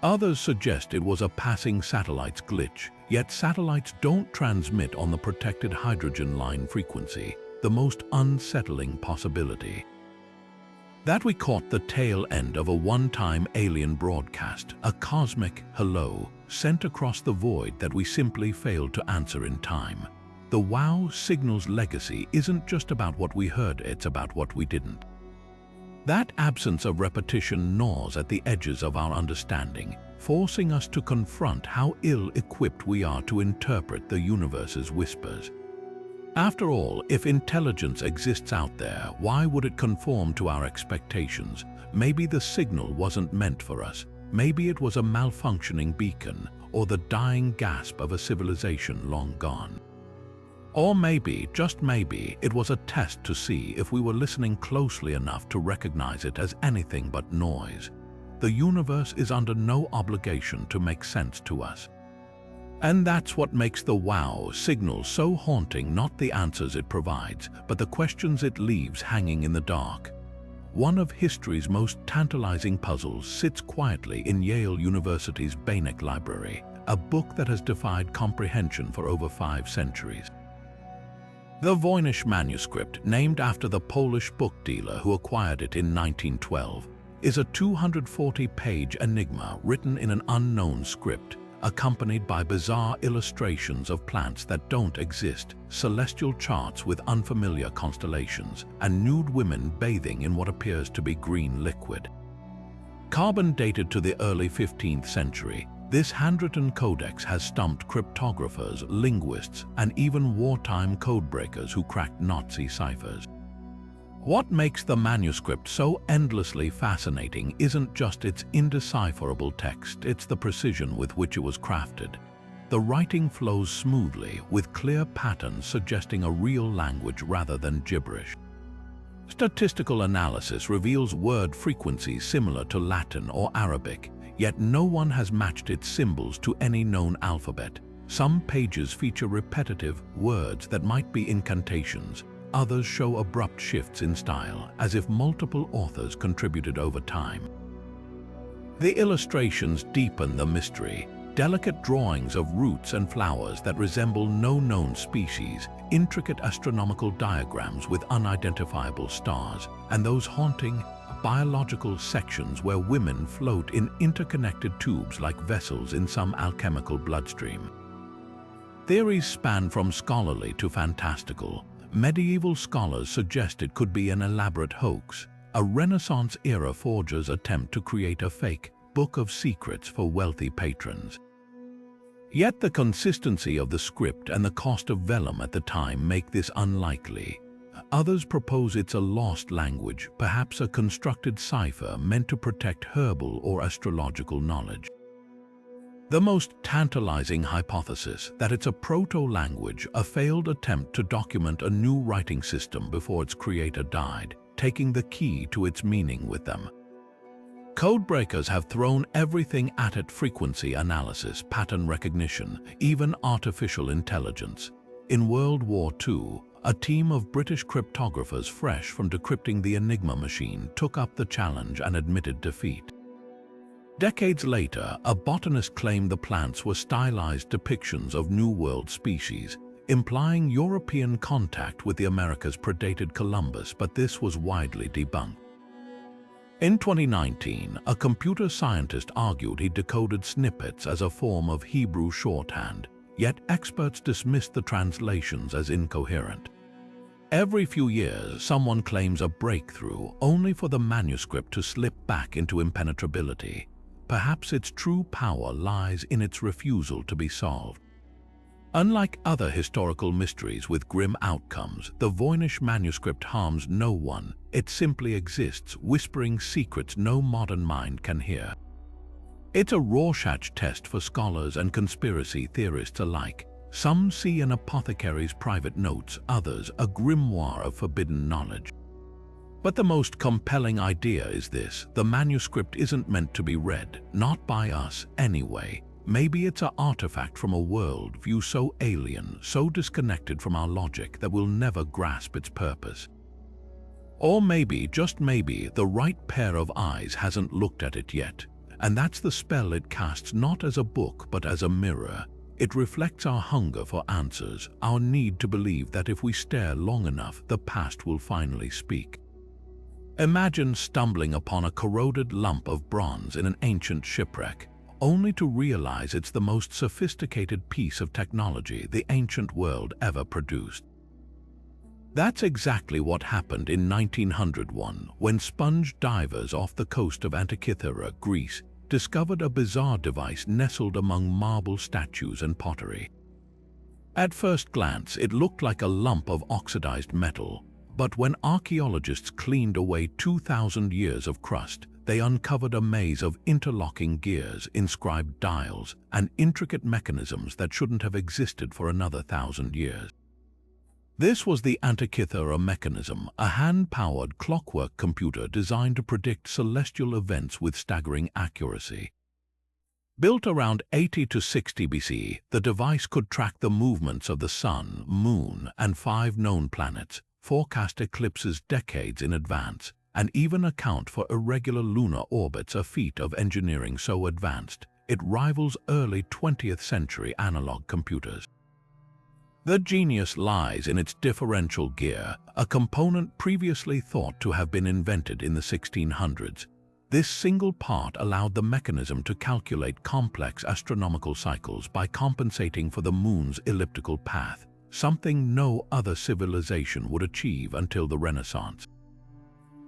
Others suggest it was a passing satellite's glitch, yet satellites don't transmit on the protected hydrogen line frequency, the most unsettling possibility. That we caught the tail end of a one-time alien broadcast, a cosmic hello sent across the void that we simply failed to answer in time. The WOW signal's legacy isn't just about what we heard, it's about what we didn't. That absence of repetition gnaws at the edges of our understanding, forcing us to confront how ill-equipped we are to interpret the universe's whispers. After all, if intelligence exists out there, why would it conform to our expectations? Maybe the signal wasn't meant for us. Maybe it was a malfunctioning beacon, or the dying gasp of a civilization long gone. Or maybe, just maybe, it was a test to see if we were listening closely enough to recognize it as anything but noise. The universe is under no obligation to make sense to us. And that's what makes the WOW signal so haunting, not the answers it provides, but the questions it leaves hanging in the dark. One of history's most tantalizing puzzles sits quietly in Yale University's Voynich Library, a book that has defied comprehension for over 5 centuries. The Voynich Manuscript, named after the Polish book dealer who acquired it in 1912, is a 240-page enigma written in an unknown script, accompanied by bizarre illustrations of plants that don't exist, celestial charts with unfamiliar constellations, and nude women bathing in what appears to be green liquid. Carbon dated to the early 15th century, this handwritten codex has stumped cryptographers, linguists, and even wartime codebreakers who cracked Nazi ciphers. What makes the manuscript so endlessly fascinating isn't just its indecipherable text, it's the precision with which it was crafted. The writing flows smoothly, with clear patterns suggesting a real language rather than gibberish. Statistical analysis reveals word frequencies similar to Latin or Arabic, yet no one has matched its symbols to any known alphabet. Some pages feature repetitive words that might be incantations. Others show abrupt shifts in style, as if multiple authors contributed over time. The illustrations deepen the mystery. Delicate drawings of roots and flowers that resemble no known species, intricate astronomical diagrams with unidentifiable stars, and those haunting biological sections where women float in interconnected tubes like vessels in some alchemical bloodstream. Theories span from scholarly to fantastical. Medieval scholars suggest it could be an elaborate hoax, a Renaissance-era forger's attempt to create a fake book of secrets for wealthy patrons. Yet the consistency of the script and the cost of vellum at the time make this unlikely. Others propose it's a lost language, perhaps a constructed cipher meant to protect herbal or astrological knowledge. The most tantalizing hypothesis, that it's a proto-language, a failed attempt to document a new writing system before its creator died, taking the key to its meaning with them. Codebreakers have thrown everything at it: frequency analysis, pattern recognition, even artificial intelligence. In World War II, a team of British cryptographers fresh from decrypting the Enigma machine took up the challenge and admitted defeat. Decades later, a botanist claimed the plants were stylized depictions of New World species, implying European contact with the Americas predated Columbus, but this was widely debunked. In 2019, a computer scientist argued he decoded snippets as a form of Hebrew shorthand, yet experts dismissed the translations as incoherent. Every few years, someone claims a breakthrough, only for the manuscript to slip back into impenetrability. Perhaps its true power lies in its refusal to be solved. Unlike other historical mysteries with grim outcomes, the Voynich Manuscript harms no one. It simply exists, whispering secrets no modern mind can hear. It's a Rorschach test for scholars and conspiracy theorists alike. Some see an apothecary's private notes, others a grimoire of forbidden knowledge. But the most compelling idea is this: the manuscript isn't meant to be read, not by us anyway. Maybe it's an artifact from a world view so alien, so disconnected from our logic that we'll never grasp its purpose. Or maybe, just maybe, the right pair of eyes hasn't looked at it yet, And that's the spell it casts, not as a book but as a mirror. It reflects our hunger for answers, our need to believe that if we stare long enough, the past will finally speak. Imagine stumbling upon a corroded lump of bronze in an ancient shipwreck, only to realize it's the most sophisticated piece of technology the ancient world ever produced. That's exactly what happened in 1901 when sponge divers off the coast of Antikythera, Greece, discovered a bizarre device nestled among marble statues and pottery. At first glance, it looked like a lump of oxidized metal, but when archaeologists cleaned away 2,000 years of crust, they uncovered a maze of interlocking gears, inscribed dials, and intricate mechanisms that shouldn't have existed for another 1,000 years. This was the Antikythera mechanism, a hand-powered clockwork computer designed to predict celestial events with staggering accuracy. Built around 80 to 60 BC, the device could track the movements of the Sun, Moon, and 5 known planets, forecast eclipses decades in advance, and even account for irregular lunar orbits, a feat of engineering so advanced it rivals early 20th century analog computers. The genius lies in its differential gear, a component previously thought to have been invented in the 1600s. This single part allowed the mechanism to calculate complex astronomical cycles by compensating for the Moon's elliptical path, something no other civilization would achieve until the Renaissance.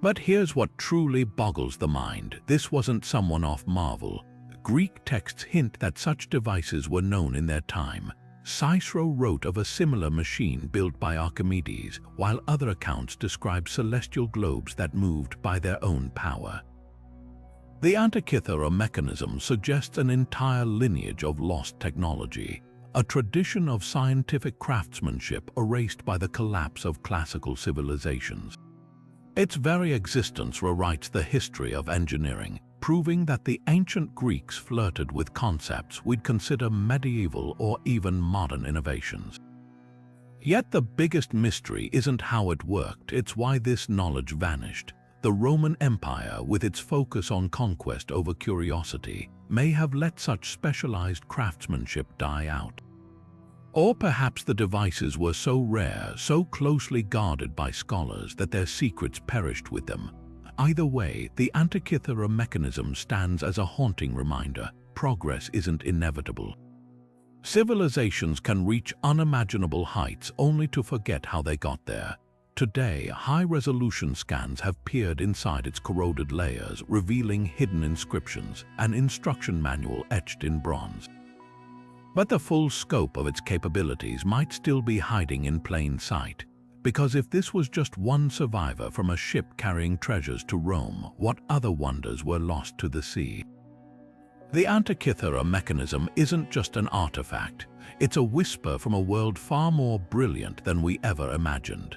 But here's what truly boggles the mind. This wasn't some one-off marvel. Greek texts hint that such devices were known in their time. Cicero wrote of a similar machine built by Archimedes, while other accounts describe celestial globes that moved by their own power. The Antikythera mechanism suggests an entire lineage of lost technology, a tradition of scientific craftsmanship erased by the collapse of classical civilizations. Its very existence rewrites the history of engineering, proving that the ancient Greeks flirted with concepts we'd consider medieval or even modern innovations. Yet the biggest mystery isn't how it worked, it's why this knowledge vanished. The Roman Empire, with its focus on conquest over curiosity, may have let such specialized craftsmanship die out. Or perhaps the devices were so rare, so closely guarded by scholars that their secrets perished with them. Either way, the Antikythera mechanism stands as a haunting reminder: progress isn't inevitable. Civilizations can reach unimaginable heights only to forget how they got there. Today, high-resolution scans have peered inside its corroded layers, revealing hidden inscriptions, an instruction manual etched in bronze. But the full scope of its capabilities might still be hiding in plain sight. Because if this was just one survivor from a ship carrying treasures to Rome, what other wonders were lost to the sea? The Antikythera mechanism isn't just an artifact. It's a whisper from a world far more brilliant than we ever imagined.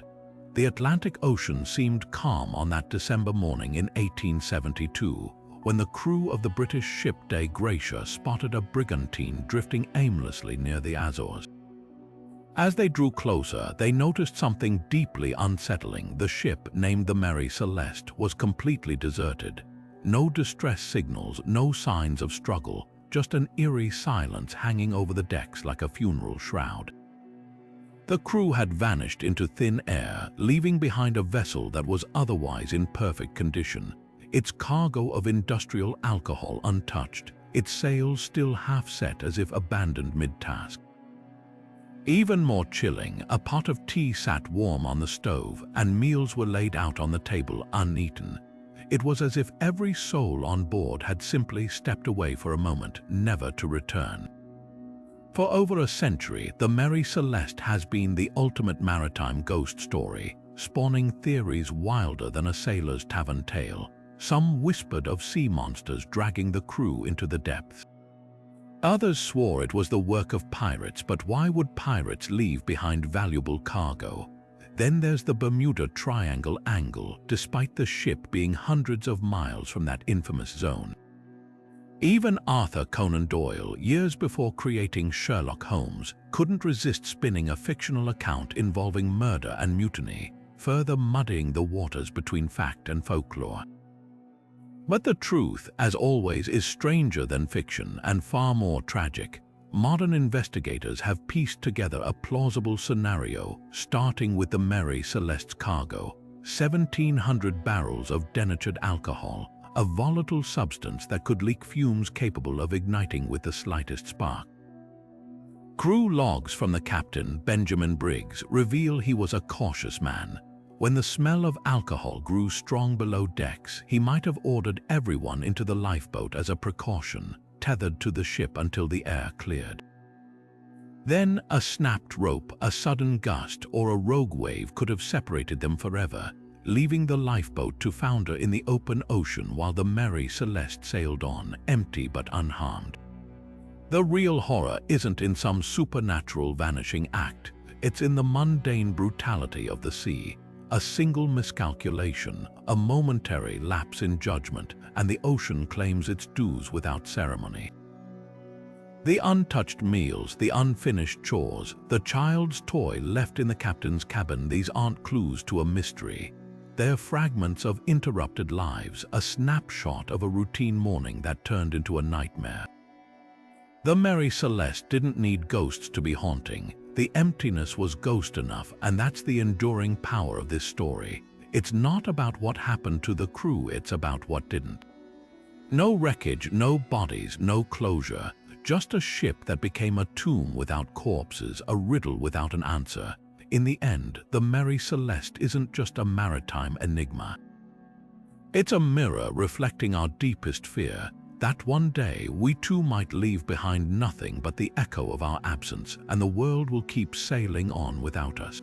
The Atlantic Ocean seemed calm on that December morning in 1872, when the crew of the British ship Dei Gratia spotted a brigantine drifting aimlessly near the Azores. As they drew closer, they noticed something deeply unsettling. The ship, named the Mary Celeste, was completely deserted. No distress signals, no signs of struggle, just an eerie silence hanging over the decks like a funeral shroud. The crew had vanished into thin air, leaving behind a vessel that was otherwise in perfect condition, its cargo of industrial alcohol untouched, its sails still half set as if abandoned mid-task. Even more chilling, a pot of tea sat warm on the stove, and meals were laid out on the table uneaten. It was as if every soul on board had simply stepped away for a moment, never to return. For over a century, the Mary Celeste has been the ultimate maritime ghost story, spawning theories wilder than a sailor's tavern tale. Some whispered of sea monsters dragging the crew into the depths. Others swore it was the work of pirates, but why would pirates leave behind valuable cargo? Then there's the Bermuda Triangle angle, despite the ship being hundreds of miles from that infamous zone. Even Arthur Conan Doyle, years before creating Sherlock Holmes, couldn't resist spinning a fictional account involving murder and mutiny, further muddying the waters between fact and folklore. But the truth, as always, is stranger than fiction and far more tragic. Modern investigators have pieced together a plausible scenario, starting with the Mary Celeste's cargo, 1,700 barrels of denatured alcohol, a volatile substance that could leak fumes capable of igniting with the slightest spark. Crew logs from the captain, Benjamin Briggs, reveal he was a cautious man. When the smell of alcohol grew strong below decks, he might have ordered everyone into the lifeboat as a precaution, tethered to the ship until the air cleared. Then a snapped rope, a sudden gust, or a rogue wave could have separated them forever, leaving the lifeboat to founder in the open ocean while the Mary Celeste sailed on, empty but unharmed. The real horror isn't in some supernatural vanishing act, it's in the mundane brutality of the sea. A single miscalculation, a momentary lapse in judgment, and the ocean claims its dues without ceremony. The untouched meals, the unfinished chores, the child's toy left in the captain's cabin, these aren't clues to a mystery. They're fragments of interrupted lives, a snapshot of a routine morning that turned into a nightmare. The Mary Celeste didn't need ghosts to be haunting. The emptiness was ghost enough, and that's the enduring power of this story. It's not about what happened to the crew, it's about what didn't. No wreckage, no bodies, no closure. Just a ship that became a tomb without corpses, a riddle without an answer. In the end, the Mary Celeste isn't just a maritime enigma. It's a mirror reflecting our deepest fear, that one day we too might leave behind nothing but the echo of our absence, and the world will keep sailing on without us.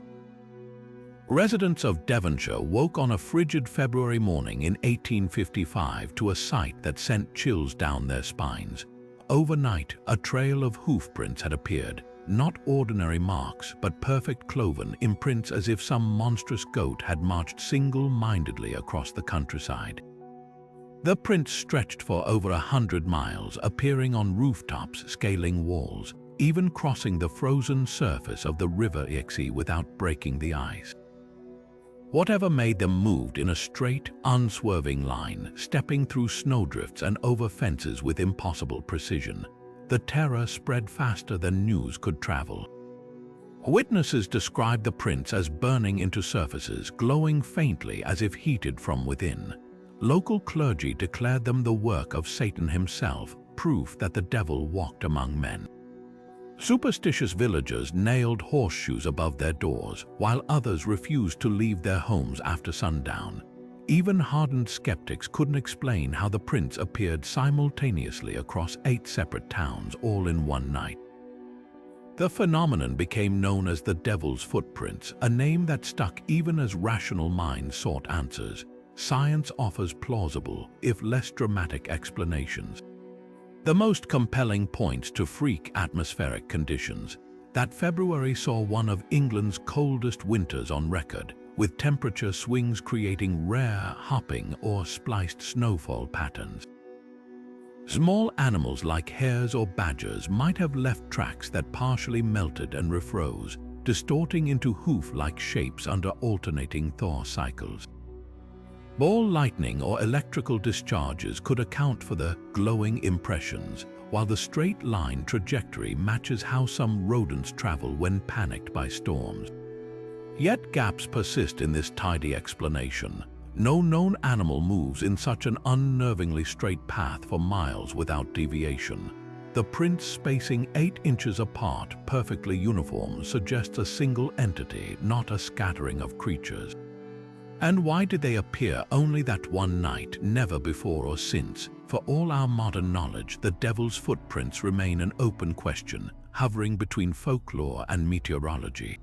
Residents of Devonshire woke on a frigid February morning in 1855 to a sight that sent chills down their spines. Overnight, a trail of hoofprints had appeared, not ordinary marks, but perfect cloven imprints, as if some monstrous goat had marched single-mindedly across the countryside. The prints stretched for over 100 miles, appearing on rooftops, scaling walls, even crossing the frozen surface of the River Exe without breaking the ice. Whatever made them moved in a straight, unswerving line, stepping through snowdrifts and over fences with impossible precision. The terror spread faster than news could travel. Witnesses described the prints as burning into surfaces, glowing faintly as if heated from within. Local clergy declared them the work of Satan himself, proof that the devil walked among men. Superstitious villagers nailed horseshoes above their doors, while others refused to leave their homes after sundown. Even hardened skeptics couldn't explain how the prints appeared simultaneously across 8 separate towns all in one night. The phenomenon became known as the Devil's Footprints, a name that stuck even as rational minds sought answers. Science offers plausible, if less dramatic, explanations. The most compelling points to freak atmospheric conditions. That February saw one of England's coldest winters on record, with temperature swings creating rare hopping or spliced snowfall patterns. Small animals like hares or badgers might have left tracks that partially melted and refroze, distorting into hoof-like shapes under alternating thaw cycles. Ball lightning or electrical discharges could account for the glowing impressions, while the straight-line trajectory matches how some rodents travel when panicked by storms. Yet gaps persist in this tidy explanation. No known animal moves in such an unnervingly straight path for miles without deviation. The prints spacing 8 inches apart, perfectly uniform, suggests a single entity, not a scattering of creatures. And why did they appear only that one night, never before or since? For all our modern knowledge, the Devil's Footprints remain an open question, hovering between folklore and meteorology.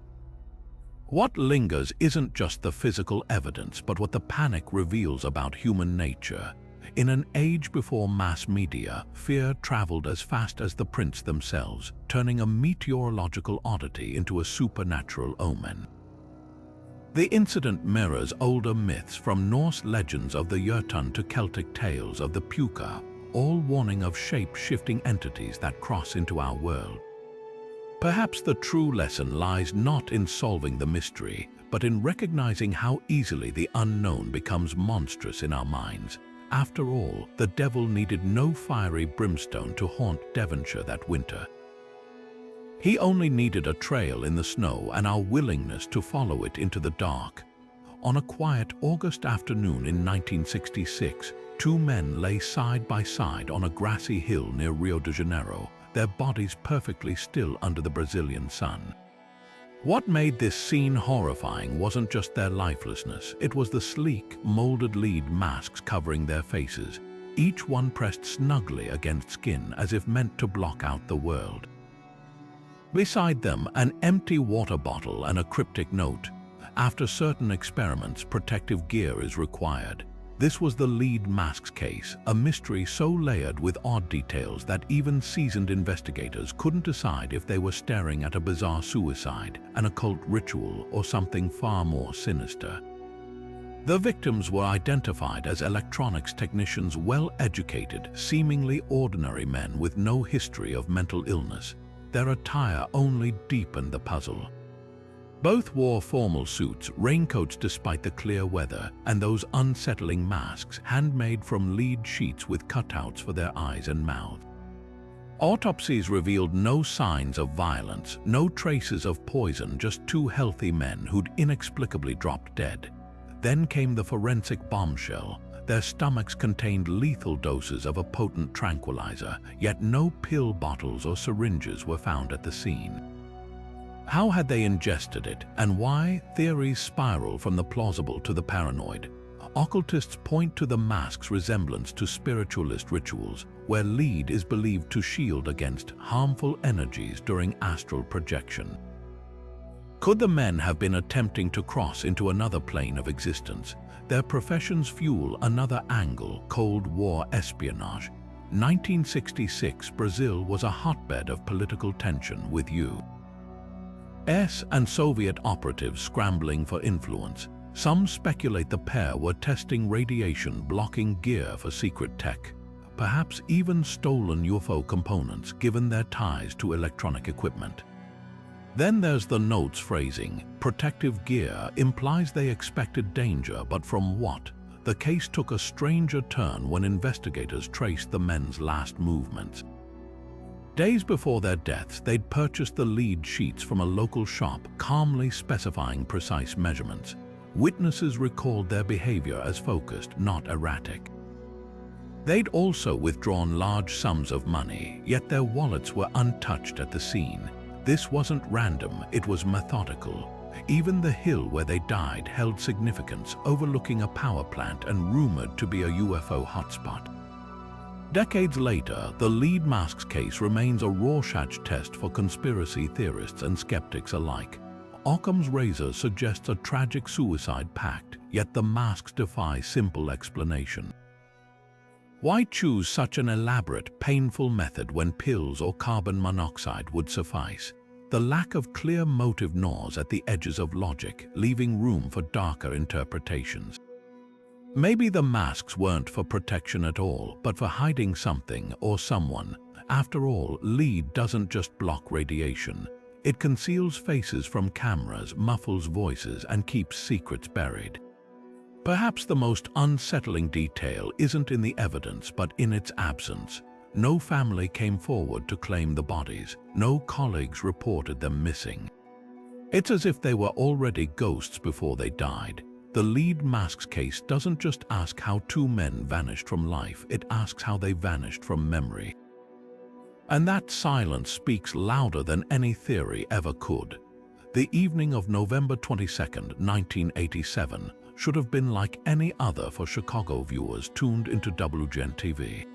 What lingers isn't just the physical evidence, but what the panic reveals about human nature. In an age before mass media, fear traveled as fast as the prints themselves, turning a meteorological oddity into a supernatural omen. The incident mirrors older myths, from Norse legends of the Jötun to Celtic tales of the Puka, all warning of shape-shifting entities that cross into our world. Perhaps the true lesson lies not in solving the mystery, but in recognizing how easily the unknown becomes monstrous in our minds. After all, the devil needed no fiery brimstone to haunt Devonshire that winter. He only needed a trail in the snow and our willingness to follow it into the dark. On a quiet August afternoon in 1966, two men lay side by side on a grassy hill near Rio de Janeiro, their bodies perfectly still under the Brazilian sun. What made this scene horrifying wasn't just their lifelessness, it was the sleek, molded lead masks covering their faces, each one pressed snugly against skin as if meant to block out the world. Beside them, an empty water bottle and a cryptic note. After certain experiments, protective gear is required. This was the lead mask's case, a mystery so layered with odd details that even seasoned investigators couldn't decide if they were staring at a bizarre suicide, an occult ritual, or something far more sinister. The victims were identified as electronics technicians, well-educated, seemingly ordinary men with no history of mental illness. Their attire only deepened the puzzle. Both wore formal suits, raincoats despite the clear weather, and those unsettling masks handmade from lead sheets with cutouts for their eyes and mouth. Autopsies revealed no signs of violence, no traces of poison, just two healthy men who'd inexplicably dropped dead. Then came the forensic bombshell. Their stomachs contained lethal doses of a potent tranquilizer, yet no pill bottles or syringes were found at the scene. How had they ingested it, and why? Theories spiral from the plausible to the paranoid. Occultists point to the mask's resemblance to spiritualist rituals, where lead is believed to shield against harmful energies during astral projection. Could the men have been attempting to cross into another plane of existence? Their professions fuel another angle: Cold War espionage. 1966, Brazil was a hotbed of political tension with U.S. and Soviet operatives scrambling for influence. Some speculate the pair were testing radiation-blocking gear for secret tech, perhaps even stolen UFO components given their ties to electronic equipment. Then there's the note's phrasing. Protective gear implies they expected danger, but from what? The case took a stranger turn when investigators traced the men's last movements. Days before their deaths, they'd purchased the lead sheets from a local shop, calmly specifying precise measurements. Witnesses recalled their behavior as focused, not erratic. They'd also withdrawn large sums of money, yet their wallets were untouched at the scene. This wasn't random, it was methodical. Even the hill where they died held significance, overlooking a power plant and rumored to be a UFO hotspot. Decades later, the lead mask's case remains a Rorschach test for conspiracy theorists and skeptics alike. Occam's razor suggests a tragic suicide pact, yet the masks defy simple explanation. Why choose such an elaborate, painful method when pills or carbon monoxide would suffice? The lack of clear motive gnaws at the edges of logic, leaving room for darker interpretations. Maybe the masks weren't for protection at all, but for hiding something or someone. After all, lead doesn't just block radiation. It conceals faces from cameras, muffles voices, and keeps secrets buried. Perhaps the most unsettling detail isn't in the evidence, but in its absence. No family came forward to claim the bodies. No colleagues reported them missing. It's as if they were already ghosts before they died. The lead mask's case doesn't just ask how two men vanished from life, it asks how they vanished from memory. And that silence speaks louder than any theory ever could. The evening of November 22, 1987, should have been like any other for Chicago viewers tuned into WGN-TV.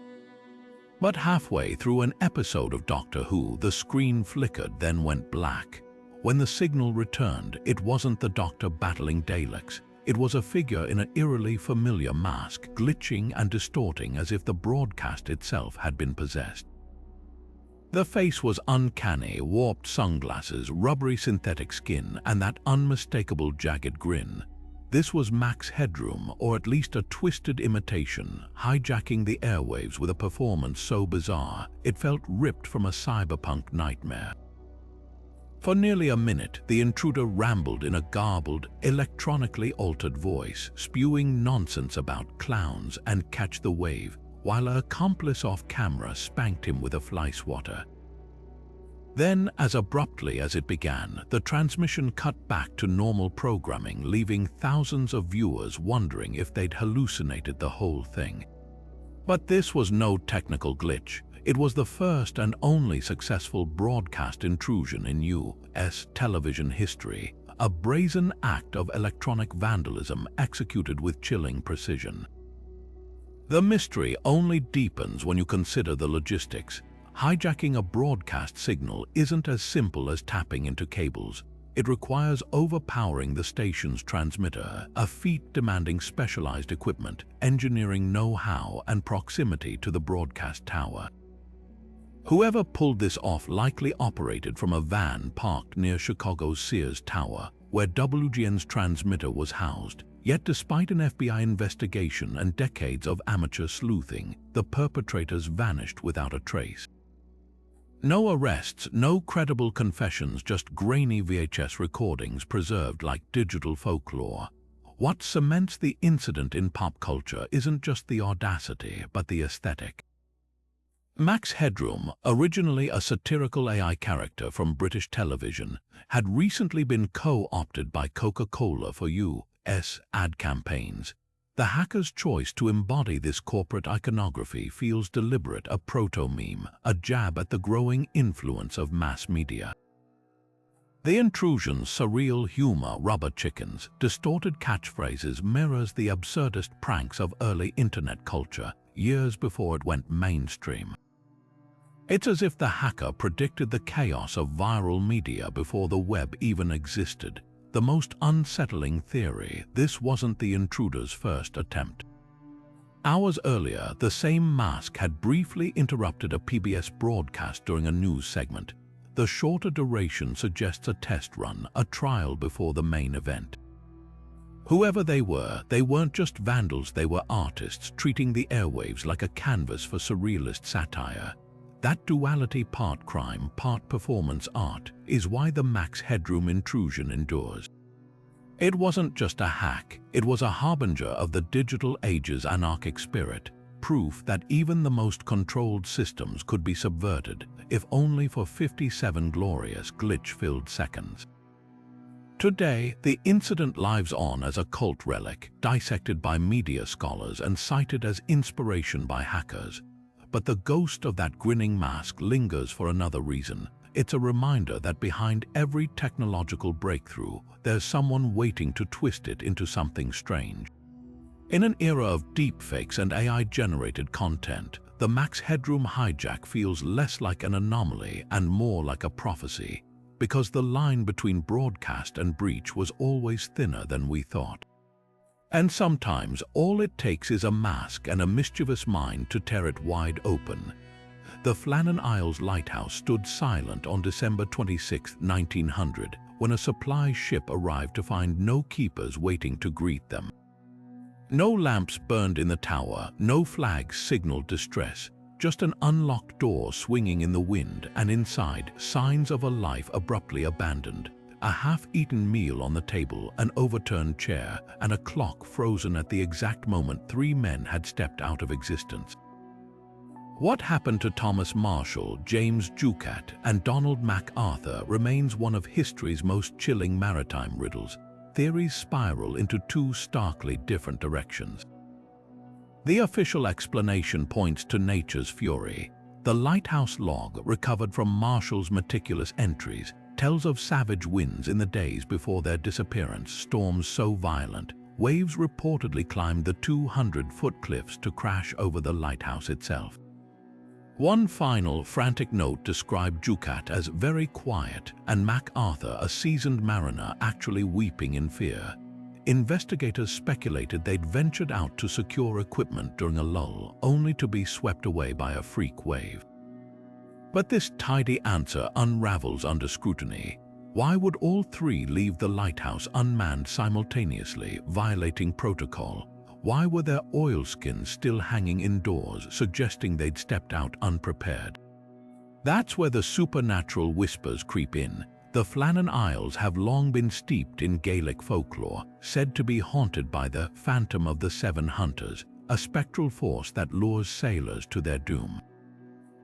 But halfway through an episode of Doctor Who, the screen flickered, then went black. When the signal returned, it wasn't the Doctor battling Daleks. It was a figure in an eerily familiar mask, glitching and distorting as if the broadcast itself had been possessed. The face was uncanny, warped sunglasses, rubbery synthetic skin, and that unmistakable jagged grin. This was Max Headroom, or at least a twisted imitation, hijacking the airwaves with a performance so bizarre, it felt ripped from a cyberpunk nightmare. For nearly a minute, the intruder rambled in a garbled, electronically altered voice, spewing nonsense about clowns and catch the wave, while an accomplice off-camera spanked him with a fly swatter. Then, as abruptly as it began, the transmission cut back to normal programming, leaving thousands of viewers wondering if they'd hallucinated the whole thing. But this was no technical glitch. It was the first and only successful broadcast intrusion in U.S. television history, a brazen act of electronic vandalism executed with chilling precision. The mystery only deepens when you consider the logistics. Hijacking a broadcast signal isn't as simple as tapping into cables. It requires overpowering the station's transmitter, a feat demanding specialized equipment, engineering know-how, and proximity to the broadcast tower. Whoever pulled this off likely operated from a van parked near Chicago's Sears Tower, where WGN's transmitter was housed. Yet despite an FBI investigation and decades of amateur sleuthing, the perpetrators vanished without a trace. No arrests, no credible confessions, just grainy VHS recordings preserved like digital folklore. What cements the incident in pop culture isn't just the audacity, but the aesthetic. Max Headroom, originally a satirical AI character from British television, had recently been co-opted by Coca-Cola for U.S. ad campaigns. The hacker's choice to embody this corporate iconography feels deliberate, a proto-meme, a jab at the growing influence of mass media. The intrusion's surreal humor, rubber chickens, distorted catchphrases mirrors the absurdist pranks of early internet culture, years before it went mainstream. It's as if the hacker predicted the chaos of viral media before the web even existed. The most unsettling theory: this wasn't the intruder's first attempt. Hours earlier, the same mask had briefly interrupted a PBS broadcast during a news segment. The shorter duration suggests a test run, a trial before the main event. Whoever they were, they weren't just vandals, they were artists, treating the airwaves like a canvas for surrealist satire. That duality, part crime, part performance art, is why the Max Headroom intrusion endures. It wasn't just a hack, it was a harbinger of the digital age's anarchic spirit, proof that even the most controlled systems could be subverted, if only for 57 glorious, glitch-filled seconds. Today, the incident lives on as a cult relic, dissected by media scholars and cited as inspiration by hackers. But the ghost of that grinning mask lingers for another reason. It's a reminder that behind every technological breakthrough, there's someone waiting to twist it into something strange. In an era of deepfakes and AI-generated content, the Max Headroom hijack feels less like an anomaly and more like a prophecy, because the line between broadcast and breach was always thinner than we thought. And sometimes all it takes is a mask and a mischievous mind to tear it wide open. The Flannan Isles lighthouse stood silent on December 26, 1900, when a supply ship arrived to find no keepers waiting to greet them. No lamps burned in the tower, no flags signaled distress, just an unlocked door swinging in the wind, and inside, signs of a life abruptly abandoned. A half-eaten meal on the table, an overturned chair, and a clock frozen at the exact moment 3 men had stepped out of existence. What happened to Thomas Marshall, James Jucat, and Donald MacArthur remains one of history's most chilling maritime riddles. Theories spiral into 2 starkly different directions. The official explanation points to nature's fury. The lighthouse log, recovered from Marshall's meticulous entries, tells of savage winds in the days before their disappearance, storms so violent, waves reportedly climbed the 200-foot cliffs to crash over the lighthouse itself. One final, frantic note described Jucat as very quiet and MacArthur, a seasoned mariner, actually weeping in fear. Investigators speculated they'd ventured out to secure equipment during a lull, only to be swept away by a freak wave. But this tidy answer unravels under scrutiny. Why would all 3 leave the lighthouse unmanned simultaneously, violating protocol? Why were their oilskins still hanging indoors, suggesting they'd stepped out unprepared? That's where the supernatural whispers creep in. The Flannan Isles have long been steeped in Gaelic folklore, said to be haunted by the Phantom of the Seven Hunters, a spectral force that lures sailors to their doom.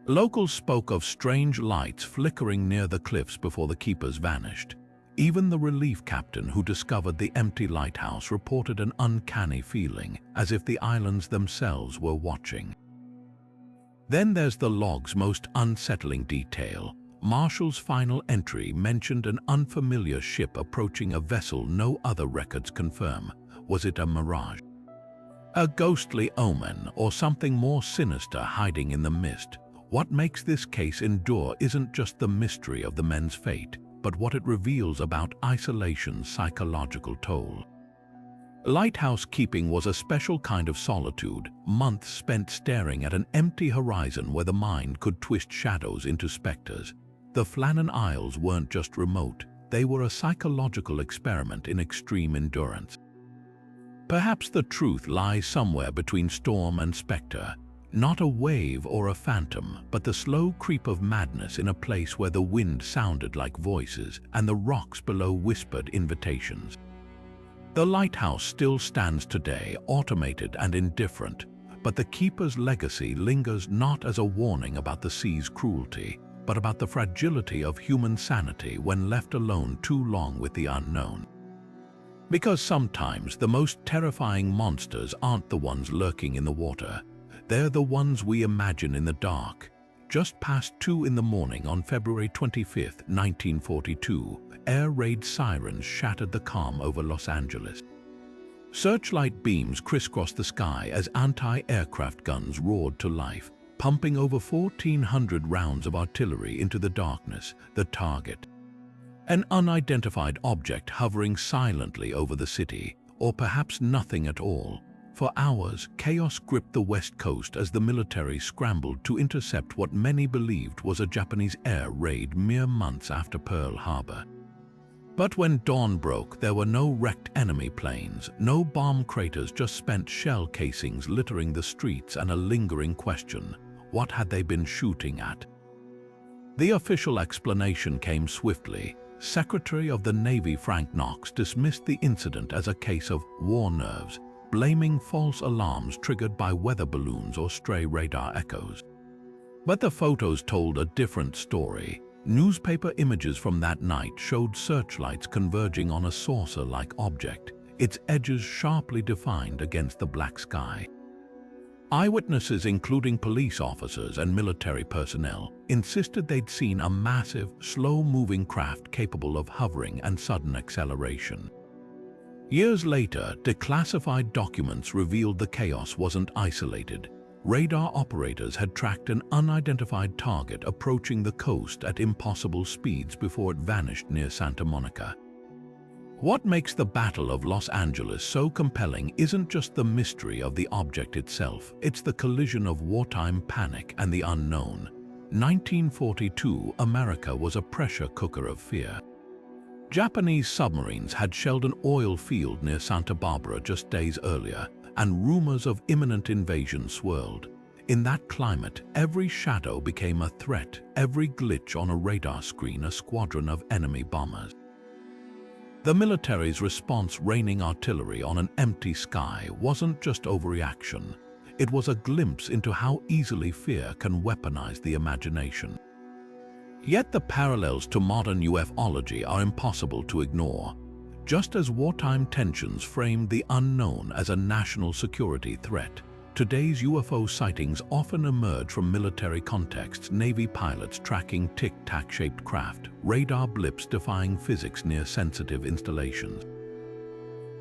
Locals spoke of strange lights flickering near the cliffs before the keepers vanished. Even the relief captain who discovered the empty lighthouse reported an uncanny feeling, as if the islands themselves were watching. Then there's the log's most unsettling detail. Marshall's final entry mentioned an unfamiliar ship approaching a vessel no other records confirm. Was it a mirage? A ghostly omen, or something more sinister hiding in the mist? What makes this case endure isn't just the mystery of the men's fate, but what it reveals about isolation's psychological toll. Lighthouse keeping was a special kind of solitude, months spent staring at an empty horizon where the mind could twist shadows into specters. The Flannan Isles weren't just remote, they were a psychological experiment in extreme endurance. Perhaps the truth lies somewhere between storm and spectre, not a wave or a phantom, but the slow creep of madness in a place where the wind sounded like voices and the rocks below whispered invitations. The lighthouse still stands today, automated and indifferent, but the keeper's legacy lingers not as a warning about the sea's cruelty, but about the fragility of human sanity when left alone too long with the unknown. Because sometimes the most terrifying monsters aren't the ones lurking in the water, they're the ones we imagine in the dark. Just past 2 in the morning on February 25, 1942, air raid sirens shattered the calm over Los Angeles. Searchlight beams crisscrossed the sky as anti-aircraft guns roared to life, pumping over 1,400 rounds of artillery into the darkness. The target, an unidentified object hovering silently over the city, or perhaps nothing at all. For hours, chaos gripped the West Coast as the military scrambled to intercept what many believed was a Japanese air raid mere months after Pearl Harbor. But when dawn broke, there were no wrecked enemy planes, no bomb craters, just spent shell casings littering the streets, and a lingering question: what had they been shooting at? The official explanation came swiftly. Secretary of the Navy Frank Knox dismissed the incident as a case of war nerves, blaming false alarms triggered by weather balloons or stray radar echoes. But the photos told a different story. Newspaper images from that night showed searchlights converging on a saucer-like object, its edges sharply defined against the black sky. Eyewitnesses, including police officers and military personnel, insisted they'd seen a massive, slow-moving craft capable of hovering and sudden acceleration. Years later, declassified documents revealed the chaos wasn't isolated. Radar operators had tracked an unidentified target approaching the coast at impossible speeds before it vanished near Santa Monica. What makes the Battle of Los Angeles so compelling isn't just the mystery of the object itself, it's the collision of wartime panic and the unknown. 1942, America was a pressure cooker of fear. Japanese submarines had shelled an oil field near Santa Barbara just days earlier, and rumors of imminent invasion swirled. In that climate, every shadow became a threat, every glitch on a radar screen a squadron of enemy bombers. The military's response, raining artillery on an empty sky, wasn't just overreaction. It was a glimpse into how easily fear can weaponize the imagination. Yet the parallels to modern ufology are impossible to ignore. Just as wartime tensions framed the unknown as a national security threat, today's UFO sightings often emerge from military contexts: Navy pilots tracking tic-tac-shaped craft, radar blips defying physics near sensitive installations.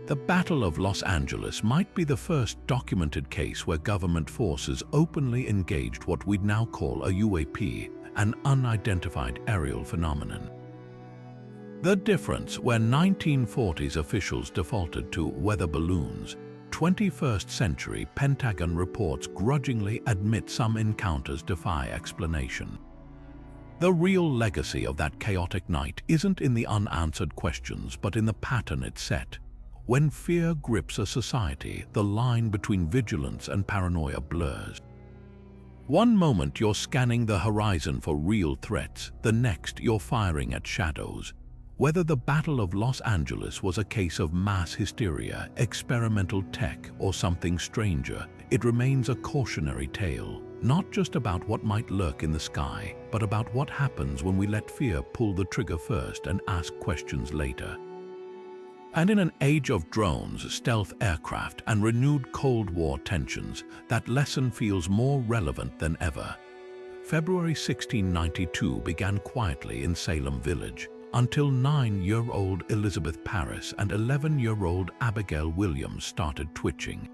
The Battle of Los Angeles might be the first documented case where government forces openly engaged what we'd now call a UAP, an unidentified aerial phenomenon. The difference: where 1940s officials defaulted to weather balloons, 21st century Pentagon reports grudgingly admit some encounters defy explanation. The real legacy of that chaotic night isn't in the unanswered questions, but in the pattern it set. When fear grips a society, the line between vigilance and paranoia blurs. One moment you're scanning the horizon for real threats, the next you're firing at shadows. Whether the Battle of Los Angeles was a case of mass hysteria, experimental tech, or something stranger, it remains a cautionary tale, not just about what might lurk in the sky, but about what happens when we let fear pull the trigger first and ask questions later. And in an age of drones, stealth aircraft, and renewed Cold War tensions, that lesson feels more relevant than ever. February 1692 began quietly in Salem Village, until 9-year-old Elizabeth Parris and 11-year-old Abigail Williams started twitching.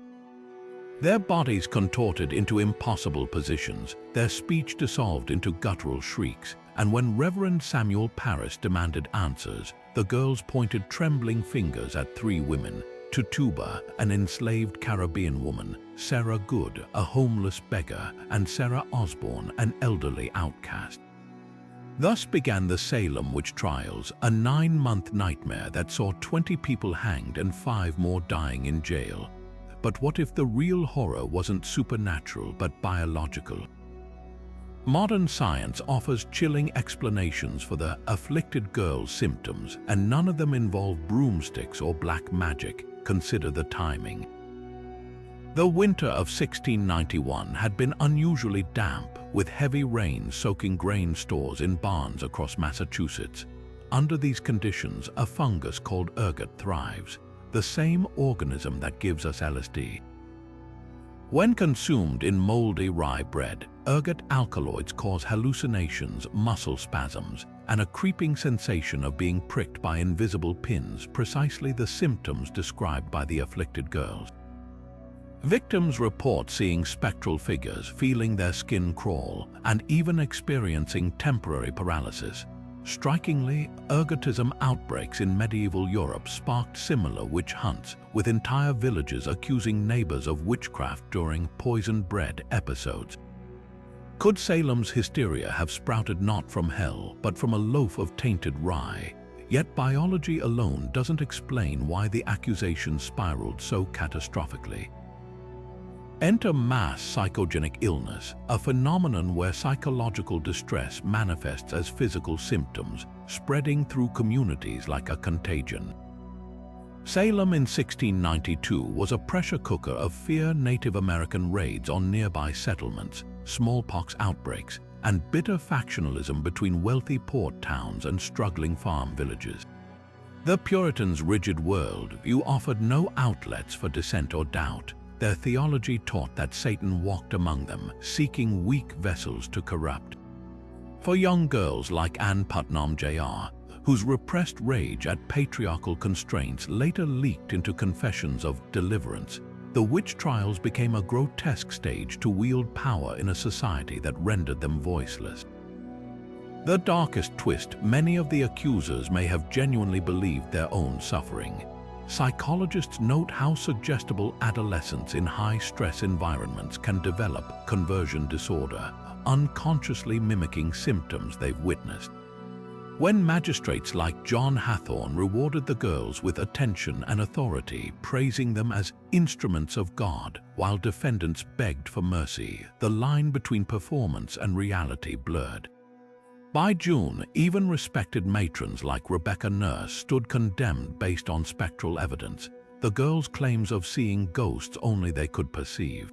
Their bodies contorted into impossible positions, their speech dissolved into guttural shrieks, and when Reverend Samuel Parris demanded answers, the girls pointed trembling fingers at 3 women: Tutuba, an enslaved Caribbean woman; Sarah Good, a homeless beggar; and Sarah Osborne, an elderly outcast. Thus began the Salem witch trials, a 9-month nightmare that saw 20 people hanged and 5 more dying in jail. But what if the real horror wasn't supernatural but biological? Modern science offers chilling explanations for the afflicted girl's symptoms, and none of them involve broomsticks or black magic. Consider the timing. The winter of 1691 had been unusually damp, with heavy rain soaking grain stores in barns across Massachusetts. Under these conditions, a fungus called ergot thrives, the same organism that gives us LSD. When consumed in moldy rye bread, ergot alkaloids cause hallucinations, muscle spasms, and a creeping sensation of being pricked by invisible pins, precisely the symptoms described by the afflicted girls. Victims report seeing spectral figures, feeling their skin crawl, and even experiencing temporary paralysis. Strikingly, ergotism outbreaks in medieval Europe sparked similar witch hunts, with entire villages accusing neighbors of witchcraft during poisoned bread episodes. Could Salem's hysteria have sprouted not from hell, but from a loaf of tainted rye? Yet biology alone doesn't explain why the accusations spiraled so catastrophically. Enter mass psychogenic illness, a phenomenon where psychological distress manifests as physical symptoms, spreading through communities like a contagion. Salem in 1692 was a pressure cooker of fear: Native American raids on nearby settlements, smallpox outbreaks, and bitter factionalism between wealthy port towns and struggling farm villages. The Puritans' rigid worldview offered no outlets for dissent or doubt. Their theology taught that Satan walked among them, seeking weak vessels to corrupt. For young girls like Anne Putnam Jr., whose repressed rage at patriarchal constraints later leaked into confessions of deliverance, the witch trials became a grotesque stage to wield power in a society that rendered them voiceless. The darkest twist: many of the accusers may have genuinely believed their own suffering. Psychologists note how suggestible adolescents in high-stress environments can develop conversion disorder, unconsciously mimicking symptoms they've witnessed. When magistrates like John Hathorne rewarded the girls with attention and authority, praising them as instruments of God, while defendants begged for mercy, the line between performance and reality blurred. By June, even respected matrons like Rebecca Nurse stood condemned based on spectral evidence, the girls' claims of seeing ghosts only they could perceive.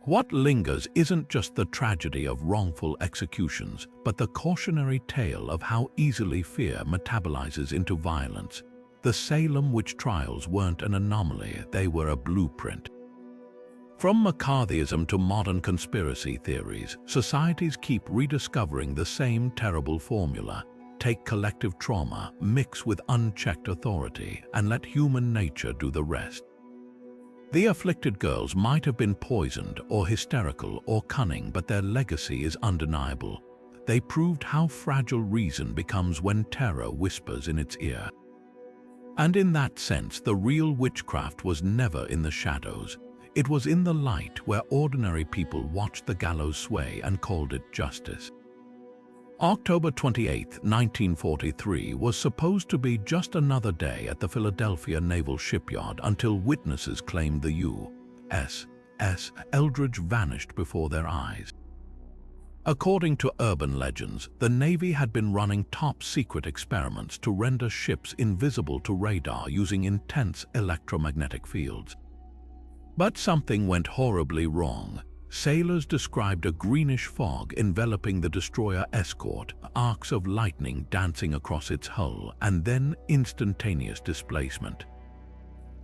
What lingers isn't just the tragedy of wrongful executions, but the cautionary tale of how easily fear metabolizes into violence. The Salem witch trials weren't an anomaly, they were a blueprint. From McCarthyism to modern conspiracy theories, societies keep rediscovering the same terrible formula: take collective trauma, mix with unchecked authority, and let human nature do the rest. The afflicted girls might have been poisoned or hysterical or cunning, but their legacy is undeniable. They proved how fragile reason becomes when terror whispers in its ear. And in that sense, the real witchcraft was never in the shadows. It was in the light, where ordinary people watched the gallows sway and called it justice. October 28, 1943 was supposed to be just another day at the Philadelphia Naval Shipyard until witnesses claimed the USS Eldridge vanished before their eyes. According to urban legends, the Navy had been running top-secret experiments to render ships invisible to radar using intense electromagnetic fields. But something went horribly wrong. Sailors described a greenish fog enveloping the destroyer escort, arcs of lightning dancing across its hull, and then instantaneous displacement.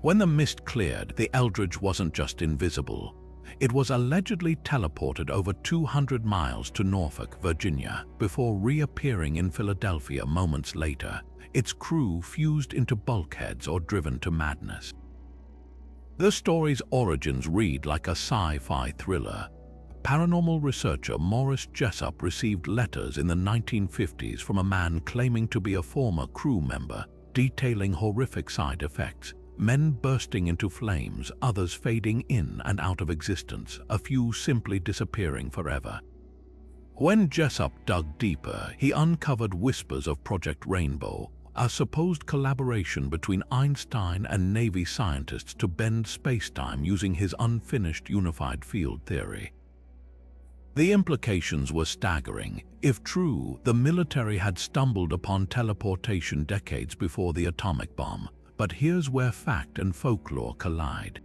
When the mist cleared, the Eldridge wasn't just invisible. It was allegedly teleported over 200 miles to Norfolk, Virginia, before reappearing in Philadelphia moments later, its crew fused into bulkheads or driven to madness. The story's origins read like a sci-fi thriller. Paranormal researcher Morris Jessup received letters in the 1950s from a man claiming to be a former crew member, detailing horrific side effects. Men bursting into flames, others fading in and out of existence, a few simply disappearing forever. When Jessup dug deeper, he uncovered whispers of Project Rainbow, a supposed collaboration between Einstein and Navy scientists to bend space-time using his unfinished unified field theory. The implications were staggering. If true, the military had stumbled upon teleportation decades before the atomic bomb. But here's where fact and folklore collide.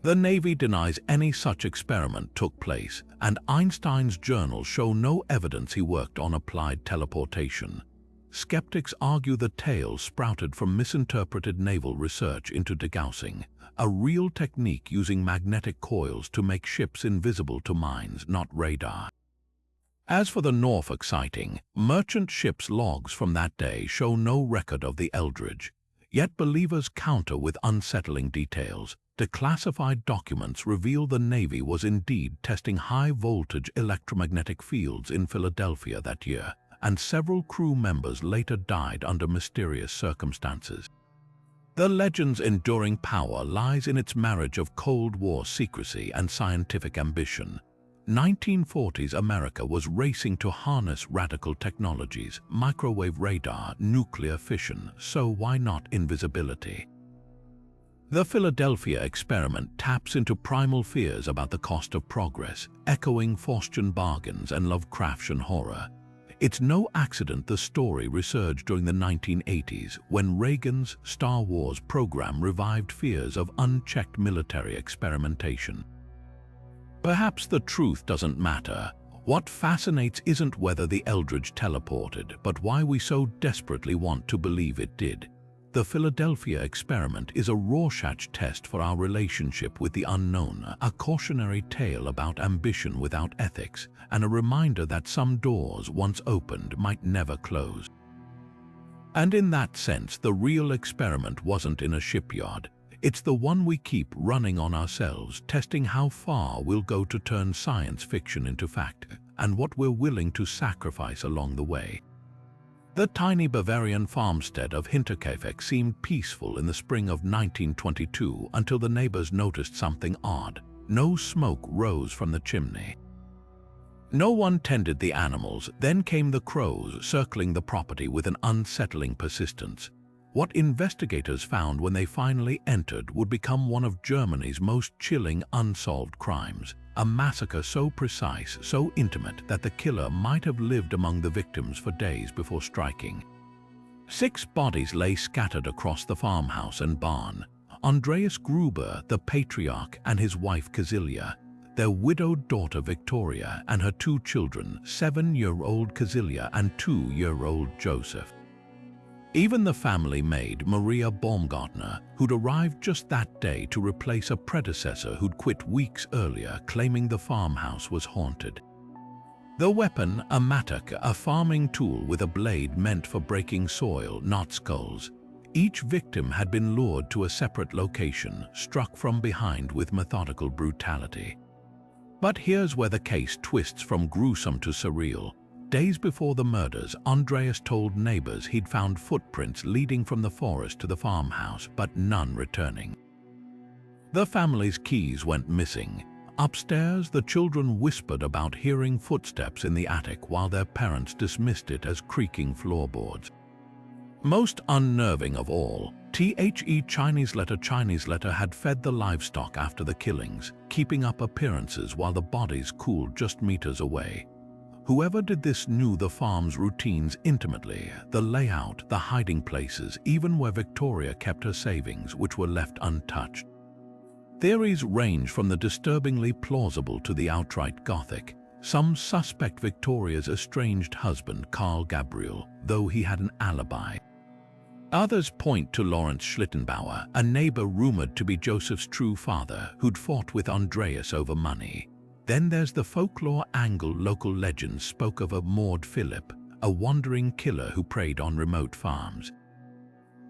The Navy denies any such experiment took place, and Einstein's journals show no evidence he worked on applied teleportation. Skeptics argue the tale sprouted from misinterpreted naval research into degaussing, a real technique using magnetic coils to make ships invisible to mines, not radar. As for the Norfolk sighting, merchant ships' logs from that day show no record of the Eldridge. Yet believers counter with unsettling details. Declassified documents reveal the Navy was indeed testing high-voltage electromagnetic fields in Philadelphia that year, and several crew members later died under mysterious circumstances. The legend's enduring power lies in its marriage of Cold War secrecy and scientific ambition. 1940s America was racing to harness radical technologies, microwave radar, nuclear fission, so why not invisibility? The Philadelphia experiment taps into primal fears about the cost of progress, echoing Faustian bargains and Lovecraftian horror. It's no accident the story resurged during the 1980s when Reagan's Star Wars program revived fears of unchecked military experimentation. Perhaps the truth doesn't matter. What fascinates isn't whether the Eldridge teleported, but why we so desperately want to believe it did. The Philadelphia experiment is a Rorschach test for our relationship with the unknown, a cautionary tale about ambition without ethics, and a reminder that some doors, once opened, might never close. And in that sense, the real experiment wasn't in a shipyard. It's the one we keep running on ourselves, testing how far we'll go to turn science fiction into fact, and what we're willing to sacrifice along the way. The tiny Bavarian farmstead of Hinterkaifeck seemed peaceful in the spring of 1922 until the neighbors noticed something odd. No smoke rose from the chimney. No one tended the animals. Then came the crows circling the property with an unsettling persistence. What investigators found when they finally entered would become one of Germany's most chilling unsolved crimes, a massacre so precise, so intimate that the killer might have lived among the victims for days before striking. 6 bodies lay scattered across the farmhouse and barn. Andreas Gruber, the patriarch, and his wife Kazilia, their widowed daughter Victoria, and her 2 children, 7-year-old Kazilia and 2-year-old Joseph. Even the family maid, Maria Baumgartner, who'd arrived just that day to replace a predecessor who'd quit weeks earlier, claiming the farmhouse was haunted. The weapon, a mattock, a farming tool with a blade meant for breaking soil, not skulls. Each victim had been lured to a separate location, struck from behind with methodical brutality. But here's where the case twists from gruesome to surreal. Days before the murders, Andreas told neighbors he'd found footprints leading from the forest to the farmhouse, but none returning. The family's keys went missing. Upstairs, the children whispered about hearing footsteps in the attic while their parents dismissed it as creaking floorboards. Most unnerving of all, Chinese letter had fed the livestock after the killings, keeping up appearances while the bodies cooled just meters away. Whoever did this knew the farm's routines intimately, the layout, the hiding places, even where Victoria kept her savings, which were left untouched. Theories range from the disturbingly plausible to the outright gothic. Some suspect Victoria's estranged husband, Carl Gabriel, though he had an alibi. Others point to Lawrence Schlittenbauer, a neighbor rumored to be Joseph's true father, who'd fought with Andreas over money. Then there's the folklore angle. Local legends spoke of a Maud Philip, a wandering killer who preyed on remote farms.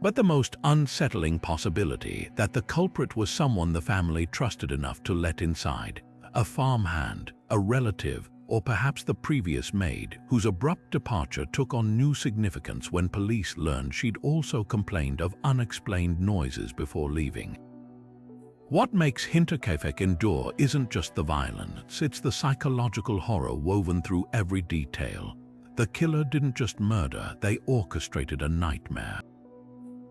But the most unsettling possibility, that the culprit was someone the family trusted enough to let inside, a farmhand, a relative, or perhaps the previous maid, whose abrupt departure took on new significance when police learned she'd also complained of unexplained noises before leaving. What makes Hinterkaifeck endure isn't just the violence, it's the psychological horror woven through every detail. The killer didn't just murder, they orchestrated a nightmare.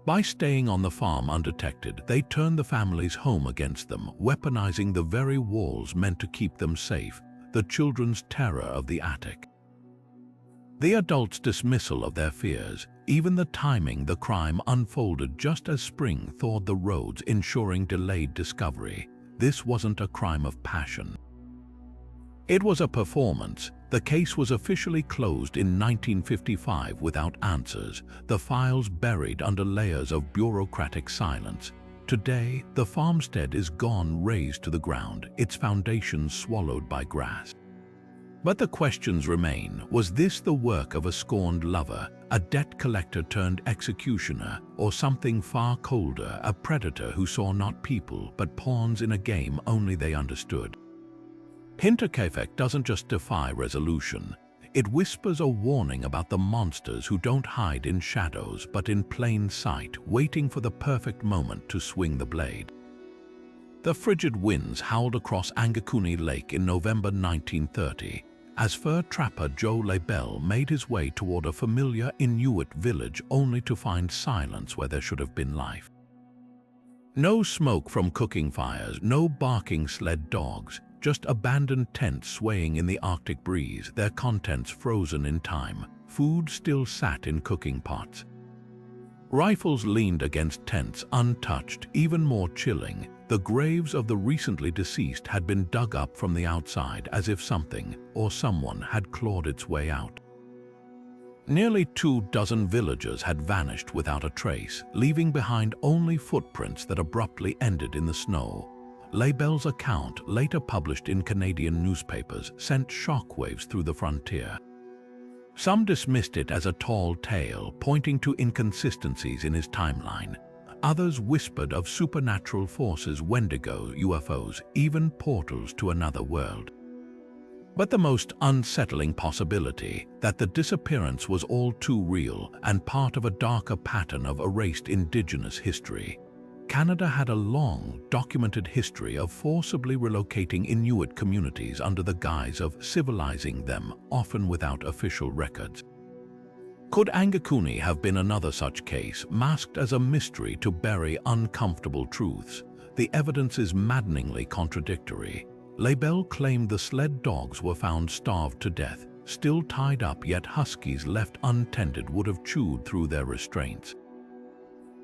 By staying on the farm undetected, they turned the family's home against them, weaponizing the very walls meant to keep them safe, the children's terror of the attic. The adults' dismissal of their fears, even the timing. The crime unfolded just as spring thawed the roads, ensuring delayed discovery. This wasn't a crime of passion. It was a performance. The case was officially closed in 1955 without answers, the files buried under layers of bureaucratic silence. Today, the farmstead is gone, razed to the ground, its foundations swallowed by grass. But the questions remain. Was this the work of a scorned lover, a debt collector turned executioner, or something far colder, a predator who saw not people but pawns in a game only they understood? Hinterkaifeck doesn't just defy resolution. It whispers a warning about the monsters who don't hide in shadows but in plain sight, waiting for the perfect moment to swing the blade. The frigid winds howled across Angakuni Lake in November 1930, as fur trapper Joe Labelle made his way toward a familiar Inuit village only to find silence where there should have been life. No smoke from cooking fires, no barking sled dogs, just abandoned tents swaying in the Arctic breeze, their contents frozen in time. Food still sat in cooking pots. Rifles leaned against tents untouched. Even more chilling, the graves of the recently deceased had been dug up from the outside as if something or someone had clawed its way out. Nearly 24 villagers had vanished without a trace, leaving behind only footprints that abruptly ended in the snow. Labelle's account, later published in Canadian newspapers, sent shockwaves through the frontier. Some dismissed it as a tall tale, pointing to inconsistencies in his timeline. Others whispered of supernatural forces, Wendigo, UFOs, even portals to another world. But the most unsettling possibility, that the disappearance was all too real and part of a darker pattern of erased Indigenous history. Canada had a long, documented history of forcibly relocating Inuit communities under the guise of civilizing them, often without official records. Could Angakuni have been another such case, masked as a mystery to bury uncomfortable truths? The evidence is maddeningly contradictory. Labelle claimed the sled dogs were found starved to death, still tied up, yet huskies left untended would have chewed through their restraints.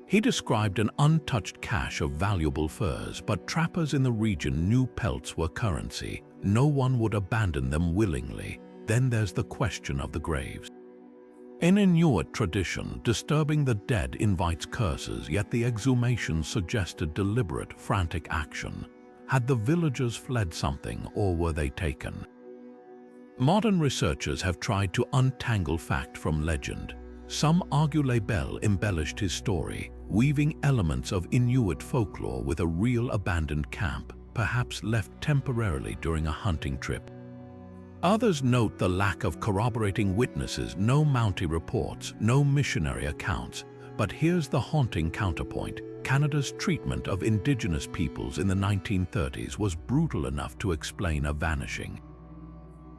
He described an untouched cache of valuable furs, but trappers in the region knew pelts were currency. No one would abandon them willingly. Then there's the question of the graves. In Inuit tradition, disturbing the dead invites curses, yet the exhumations suggested deliberate, frantic action. Had the villagers fled something, or were they taken? Modern researchers have tried to untangle fact from legend. Some argue Labelle embellished his story, weaving elements of Inuit folklore with a real abandoned camp, perhaps left temporarily during a hunting trip. Others note the lack of corroborating witnesses, no Mountie reports, no missionary accounts. But here's the haunting counterpoint. Canada's treatment of Indigenous peoples in the 1930s was brutal enough to explain a vanishing.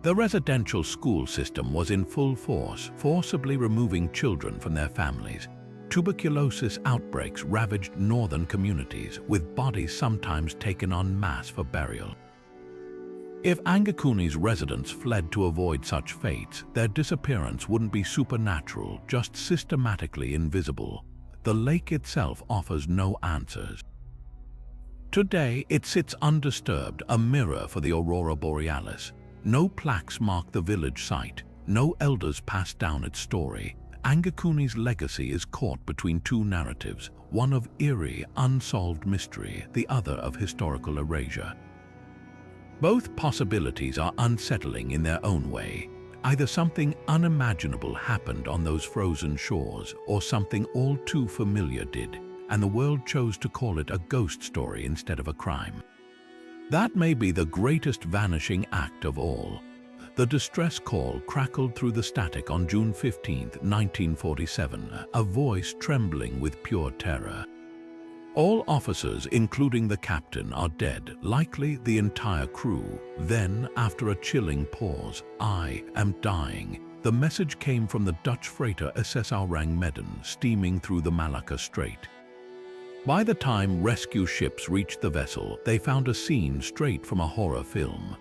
The residential school system was in full force, forcibly removing children from their families. Tuberculosis outbreaks ravaged northern communities, with bodies sometimes taken en masse for burial. If Angakuni's residents fled to avoid such fates, their disappearance wouldn't be supernatural, just systematically invisible. The lake itself offers no answers. Today, it sits undisturbed, a mirror for the aurora borealis. No plaques mark the village site, no elders pass down its story. Angakuni's legacy is caught between two narratives, one of eerie, unsolved mystery, the other of historical erasure. Both possibilities are unsettling in their own way. Either something unimaginable happened on those frozen shores, or something all too familiar did, and the world chose to call it a ghost story instead of a crime. That may be the greatest vanishing act of all. The distress call crackled through the static on June 15, 1947, a voice trembling with pure terror. All officers, including the captain, are dead, likely the entire crew. Then, after a chilling pause, "I am dying." The message came from the Dutch freighter SS Ourang Medan, steaming through the Malacca Strait. By the time rescue ships reached the vessel, they found a scene straight from a horror film.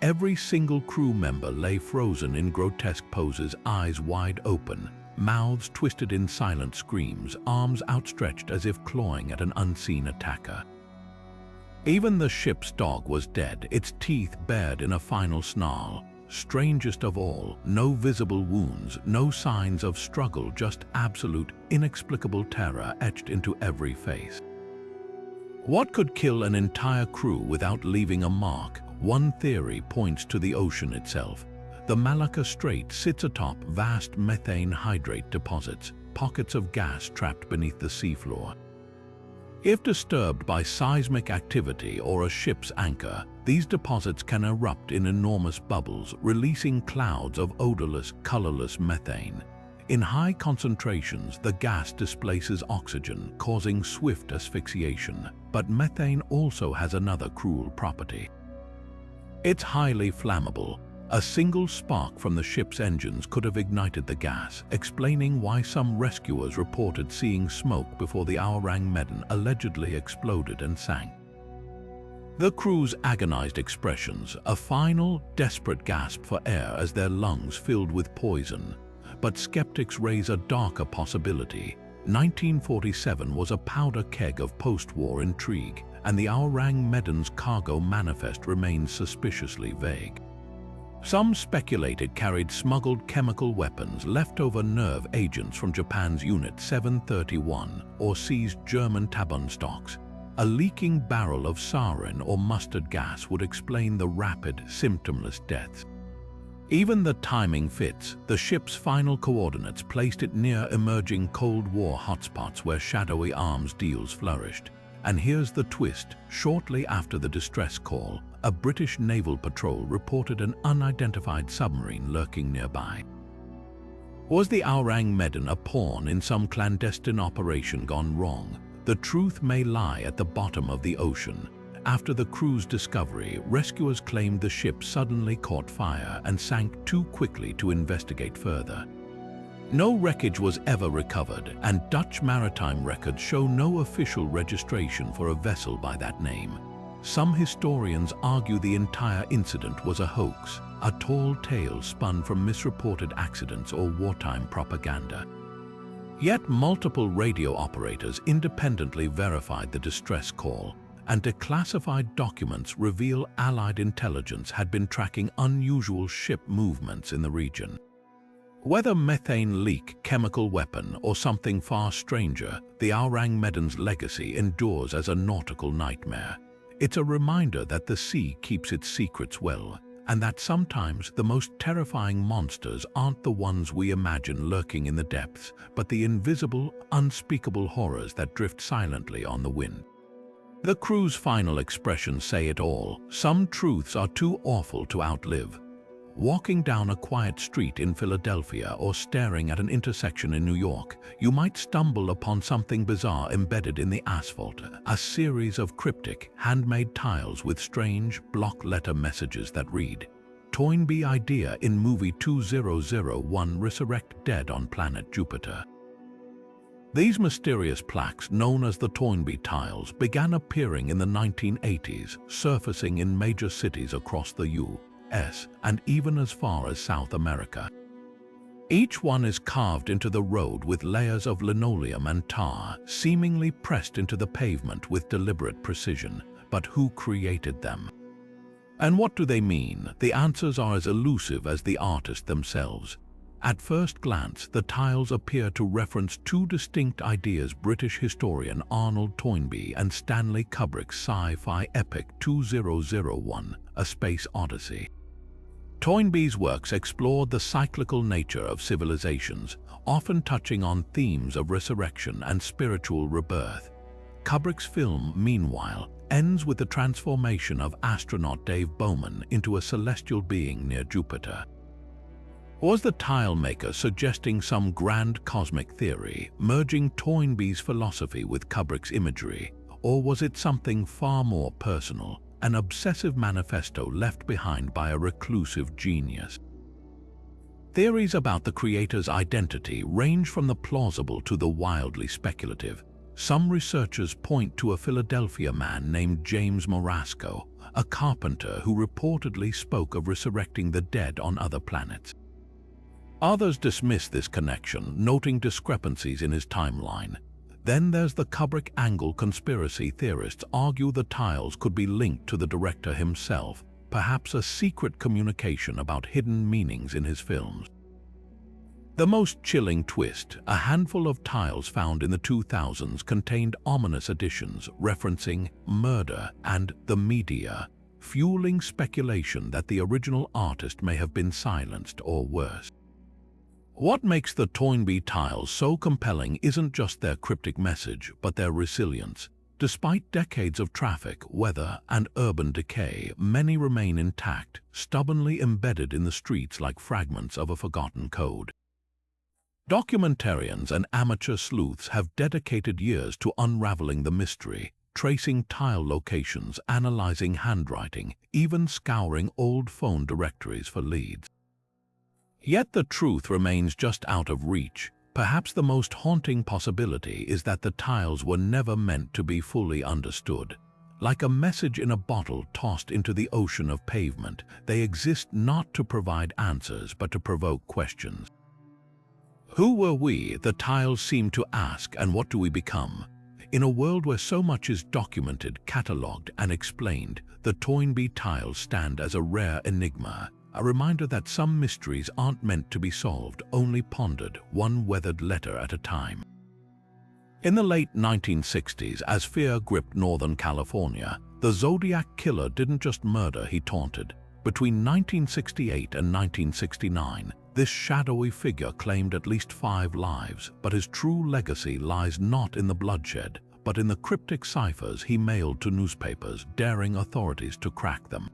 Every single crew member lay frozen in grotesque poses, eyes wide open, mouths twisted in silent screams, arms outstretched as if clawing at an unseen attacker. Even the ship's dog was dead, its teeth bared in a final snarl. Strangest of all, no visible wounds, no signs of struggle, just absolute, inexplicable terror etched into every face. What could kill an entire crew without leaving a mark? One theory points to the ocean itself. The Malacca Strait sits atop vast methane hydrate deposits, pockets of gas trapped beneath the seafloor. If disturbed by seismic activity or a ship's anchor, these deposits can erupt in enormous bubbles, releasing clouds of odorless, colorless methane. In high concentrations, the gas displaces oxygen, causing swift asphyxiation. But methane also has another cruel property. It's highly flammable. A single spark from the ship's engines could have ignited the gas, explaining why some rescuers reported seeing smoke before the Ourang Medan allegedly exploded and sank. The crew's agonized expressions, a final, desperate gasp for air as their lungs filled with poison. But skeptics raise a darker possibility. 1947 was a powder keg of post-war intrigue, and the Ourang Medan's cargo manifest remains suspiciously vague. Some speculate it carried smuggled chemical weapons, leftover nerve agents from Japan's Unit 731, or seized German Tabun stocks. A leaking barrel of sarin or mustard gas would explain the rapid, symptomless deaths. Even the timing fits. The ship's final coordinates placed it near emerging Cold War hotspots where shadowy arms deals flourished. And here's the twist. Shortly after the distress call, a British naval patrol reported an unidentified submarine lurking nearby. Was the Ourang Medan a pawn in some clandestine operation gone wrong? The truth may lie at the bottom of the ocean. After the crew's discovery, rescuers claimed the ship suddenly caught fire and sank too quickly to investigate further. No wreckage was ever recovered, and Dutch maritime records show no official registration for a vessel by that name. Some historians argue the entire incident was a hoax, a tall tale spun from misreported accidents or wartime propaganda. Yet multiple radio operators independently verified the distress call, and declassified documents reveal Allied intelligence had been tracking unusual ship movements in the region. Whether methane leak, chemical weapon, or something far stranger, the Ourang Medan's legacy endures as a nautical nightmare. It's a reminder that the sea keeps its secrets well, and that sometimes the most terrifying monsters aren't the ones we imagine lurking in the depths, but the invisible, unspeakable horrors that drift silently on the wind. The crew's final expressions say it all. Some truths are too awful to outlive. Walking down a quiet street in Philadelphia or staring at an intersection in New York, you might stumble upon something bizarre embedded in the asphalt, a series of cryptic, handmade tiles with strange, block letter messages that read, "Toynbee idea in movie 2001 resurrect dead on planet Jupiter." These mysterious plaques, known as the Toynbee tiles, began appearing in the 1980s, surfacing in major cities across the US and even as far as South America. Each one is carved into the road with layers of linoleum and tar, seemingly pressed into the pavement with deliberate precision. But who created them? And what do they mean? The answers are as elusive as the artists themselves. At first glance, the tiles appear to reference two distinct ideas: British historian Arnold Toynbee and Stanley Kubrick's sci-fi epic 2001: A Space Odyssey. Toynbee's works explored the cyclical nature of civilizations, often touching on themes of resurrection and spiritual rebirth. Kubrick's film, meanwhile, ends with the transformation of astronaut Dave Bowman into a celestial being near Jupiter. Was the tile maker suggesting some grand cosmic theory, merging Toynbee's philosophy with Kubrick's imagery, or was it something far more personal, an obsessive manifesto left behind by a reclusive genius? Theories about the creator's identity range from the plausible to the wildly speculative. Some researchers point to a Philadelphia man named James Morasco, a carpenter who reportedly spoke of resurrecting the dead on other planets. Others dismiss this connection, noting discrepancies in his timeline. Then there's the Kubrick angle. Conspiracy theorists argue the tiles could be linked to the director himself, perhaps a secret communication about hidden meanings in his films. The most chilling twist: a handful of tiles found in the 2000s contained ominous additions referencing murder and the media, fueling speculation that the original artist may have been silenced or worse. What makes the Toynbee tiles so compelling isn't just their cryptic message, but their resilience. Despite decades of traffic, weather, and urban decay, many remain intact, stubbornly embedded in the streets like fragments of a forgotten code. Documentarians and amateur sleuths have dedicated years to unraveling the mystery, tracing tile locations, analyzing handwriting, even scouring old phone directories for leads. Yet the truth remains just out of reach. Perhaps the most haunting possibility is that the tiles were never meant to be fully understood. Like a message in a bottle tossed into the ocean of pavement, they exist not to provide answers but to provoke questions. Who were we, the tiles seem to ask, and what do we become? In a world where so much is documented, catalogued, and explained, the Toynbee tiles stand as a rare enigma. A reminder that some mysteries aren't meant to be solved, only pondered, one weathered letter at a time. In the late 1960s, as fear gripped Northern California, the Zodiac Killer didn't just murder, he taunted. Between 1968 and 1969, this shadowy figure claimed at least 5 lives, but his true legacy lies not in the bloodshed, but in the cryptic ciphers he mailed to newspapers, daring authorities to crack them.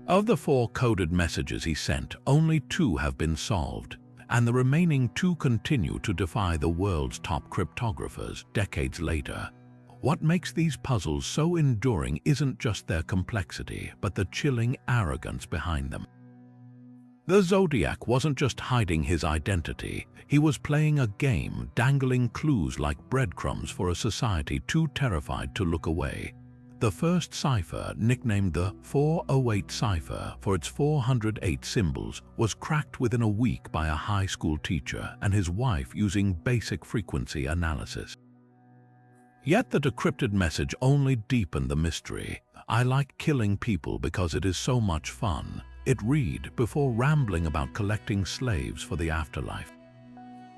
Of the 4 coded messages he sent, only 2 have been solved, and the remaining 2 continue to defy the world's top cryptographers decades later. What makes these puzzles so enduring isn't just their complexity, but the chilling arrogance behind them. The Zodiac wasn't just hiding his identity, he was playing a game, dangling clues like breadcrumbs for a society too terrified to look away. The first cipher, nicknamed the 408 cipher for its 408 symbols, was cracked within a week by a high school teacher and his wife using basic frequency analysis. Yet the decrypted message only deepened the mystery. "I like killing people because it is so much fun," it read before rambling about collecting slaves for the afterlife.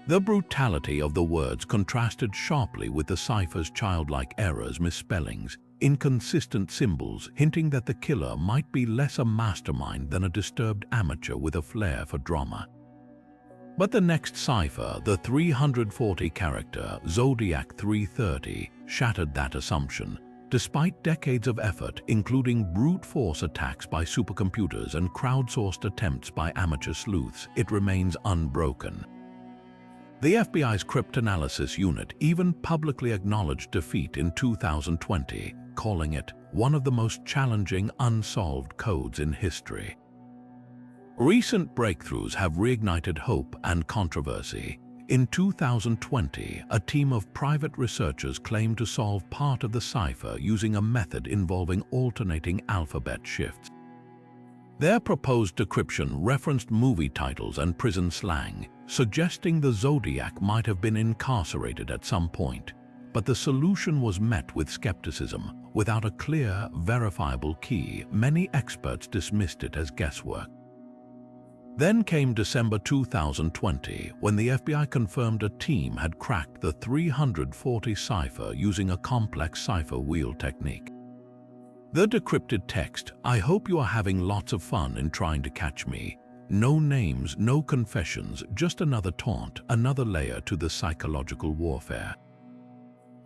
The brutality of the words contrasted sharply with the cipher's childlike errors, misspellings, inconsistent symbols, hinting that the killer might be less a mastermind than a disturbed amateur with a flair for drama. But the next cipher, the 340-character Zodiac 330, shattered that assumption. Despite decades of effort, including brute force attacks by supercomputers and crowdsourced attempts by amateur sleuths, it remains unbroken. The FBI's cryptanalysis unit even publicly acknowledged defeat in 2020, calling it one of the most challenging unsolved codes in history. Recent breakthroughs have reignited hope and controversy. In 2020, a team of private researchers claimed to solve part of the cipher using a method involving alternating alphabet shifts. Their proposed decryption referenced movie titles and prison slang, suggesting the Zodiac might have been incarcerated at some point. But the solution was met with skepticism. Without a clear, verifiable key, many experts dismissed it as guesswork. Then came December 2020, when the FBI confirmed a team had cracked the 340 cipher using a complex cipher wheel technique. The decrypted text, "I hope you are having lots of fun in trying to catch me." No names, no confessions, just another taunt, another layer to the psychological warfare.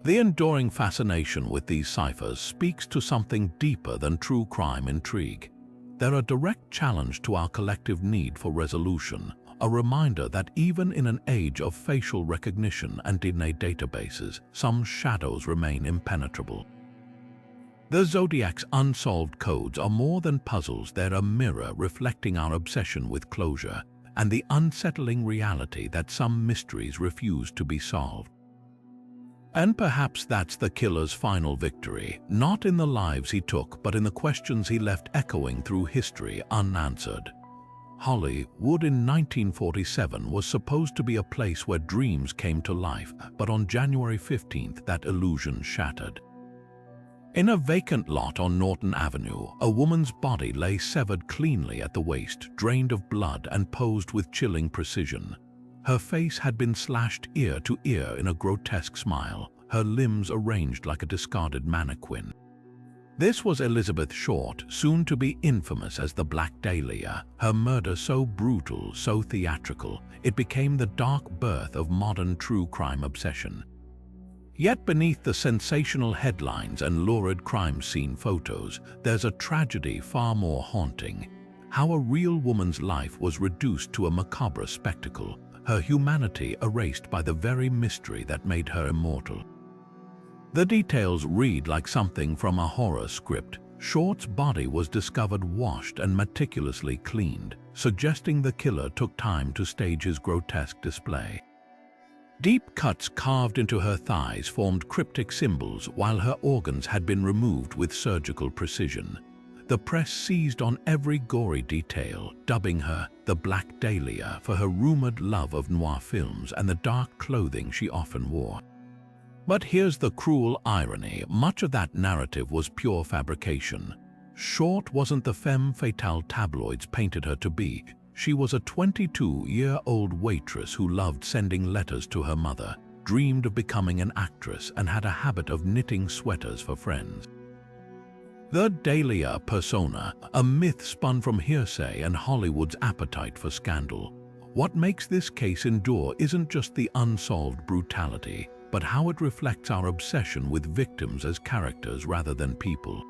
The enduring fascination with these ciphers speaks to something deeper than true crime intrigue. They're a direct challenge to our collective need for resolution, a reminder that even in an age of facial recognition and DNA databases, some shadows remain impenetrable. The Zodiac's unsolved codes are more than puzzles, they're a mirror reflecting our obsession with closure and the unsettling reality that some mysteries refuse to be solved. And perhaps that's the killer's final victory, not in the lives he took, but in the questions he left echoing through history unanswered. Hollywood in 1947 was supposed to be a place where dreams came to life, but on January 15th that illusion shattered. In a vacant lot on Norton Avenue, a woman's body lay severed cleanly at the waist, drained of blood and posed with chilling precision. Her face had been slashed ear to ear in a grotesque smile, her limbs arranged like a discarded mannequin. This was Elizabeth Short, soon to be infamous as the Black Dahlia, her murder so brutal, so theatrical, it became the dark birth of modern true crime obsession. Yet beneath the sensational headlines and lurid crime scene photos, there's a tragedy far more haunting. How a real woman's life was reduced to a macabre spectacle, her humanity erased by the very mystery that made her immortal. The details read like something from a horror script. Short's body was discovered washed and meticulously cleaned, suggesting the killer took time to stage his grotesque display. Deep cuts carved into her thighs formed cryptic symbols, while her organs had been removed with surgical precision. The press seized on every gory detail, dubbing her the Black Dahlia for her rumored love of noir films and the dark clothing she often wore. But here's the cruel irony: much of that narrative was pure fabrication. Short wasn't the femme fatale tabloids painted her to be. She was a 22-year-old waitress who loved sending letters to her mother, dreamed of becoming an actress, and had a habit of knitting sweaters for friends. The Dahlia persona, a myth spun from hearsay and Hollywood's appetite for scandal. What makes this case endure isn't just the unsolved brutality, but how it reflects our obsession with victims as characters rather than people.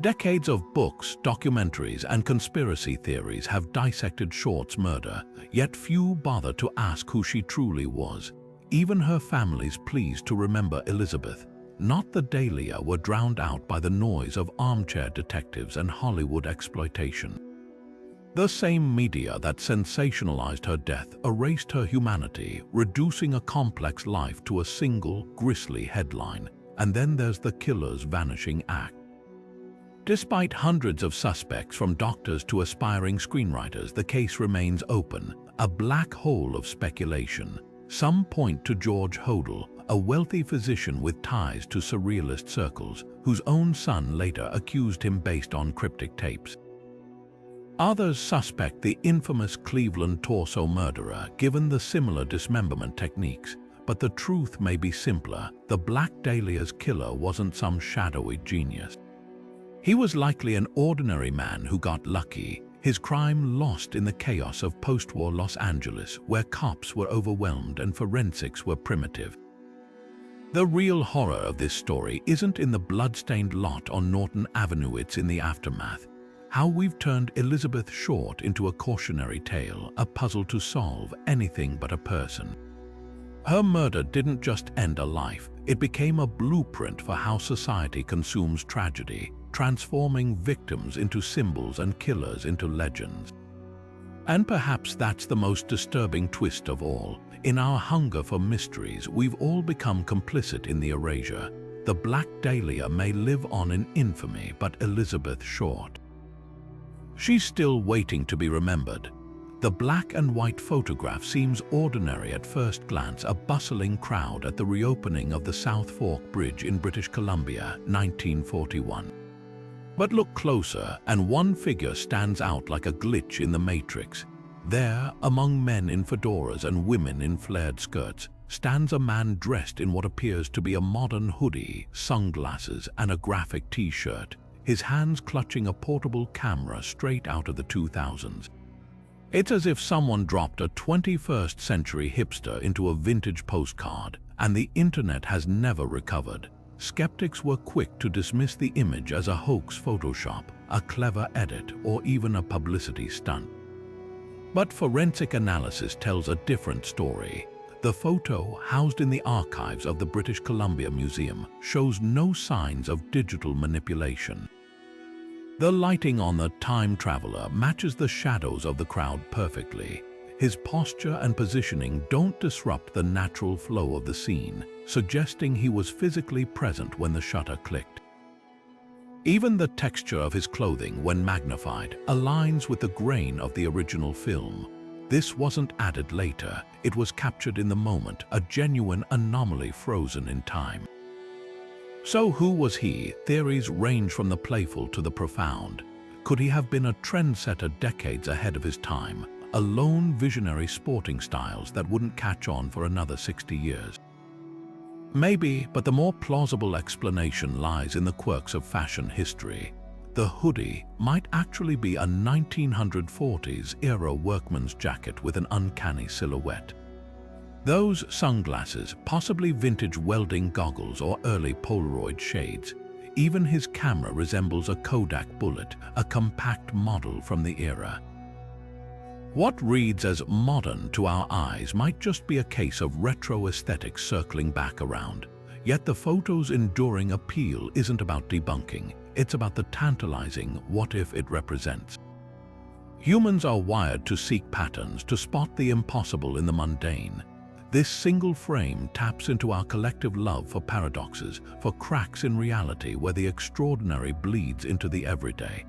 Decades of books, documentaries, and conspiracy theories have dissected Short's murder, yet few bother to ask who she truly was. Even her family's pleas to remember Elizabeth, not the Dahlia, were drowned out by the noise of armchair detectives and Hollywood exploitation. The same media that sensationalized her death erased her humanity, reducing a complex life to a single, grisly headline. And then there's the killer's vanishing act. Despite hundreds of suspects, from doctors to aspiring screenwriters, the case remains open, a black hole of speculation. Some point to George Hodel, a wealthy physician with ties to surrealist circles, whose own son later accused him based on cryptic tapes. Others suspect the infamous Cleveland torso murderer, given the similar dismemberment techniques. But the truth may be simpler: the Black Dahlia's killer wasn't some shadowy genius. He was likely an ordinary man who got lucky, his crime lost in the chaos of post-war Los Angeles, where cops were overwhelmed and forensics were primitive. The real horror of this story isn't in the blood-stained lot on Norton Avenue, it's in the aftermath. How we've turned Elizabeth Short into a cautionary tale, a puzzle to solve, anything but a person. Her murder didn't just end a life, it became a blueprint for how society consumes tragedy, transforming victims into symbols and killers into legends. And perhaps that's the most disturbing twist of all. In our hunger for mysteries, we've all become complicit in the erasure. The Black Dahlia may live on in infamy, but Elizabeth Short, she's still waiting to be remembered. The black and white photograph seems ordinary at first glance, a bustling crowd at the reopening of the South Fork Bridge in British Columbia, 1941. But look closer, and one figure stands out like a glitch in the matrix. There, among men in fedoras and women in flared skirts, stands a man dressed in what appears to be a modern hoodie, sunglasses, and a graphic t-shirt, his hands clutching a portable camera straight out of the 2000s. It's as if someone dropped a 21st century hipster into a vintage postcard, and the internet has never recovered. Skeptics were quick to dismiss the image as a hoax Photoshop, a clever edit, or even a publicity stunt. But forensic analysis tells a different story. The photo, housed in the archives of the British Columbia Museum, shows no signs of digital manipulation. The lighting on the time traveler matches the shadows of the crowd perfectly. His posture and positioning don't disrupt the natural flow of the scene, suggesting he was physically present when the shutter clicked. Even the texture of his clothing, when magnified, aligns with the grain of the original film. This wasn't added later, it was captured in the moment, a genuine anomaly frozen in time. So who was he? Theories range from the playful to the profound. Could he have been a trendsetter decades ahead of his time, a lone visionary sporting styles that wouldn't catch on for another 60 years? Maybe, but the more plausible explanation lies in the quirks of fashion history. The hoodie might actually be a 1940s-era workman's jacket with an uncanny silhouette. Those sunglasses, possibly vintage welding goggles or early Polaroid shades. Even his camera resembles a Kodak bullet, a compact model from the era. What reads as modern to our eyes might just be a case of retro aesthetics circling back around. Yet the photo's enduring appeal isn't about debunking, it's about the tantalizing what-if it represents. Humans are wired to seek patterns, to spot the impossible in the mundane. This single frame taps into our collective love for paradoxes, for cracks in reality where the extraordinary bleeds into the everyday.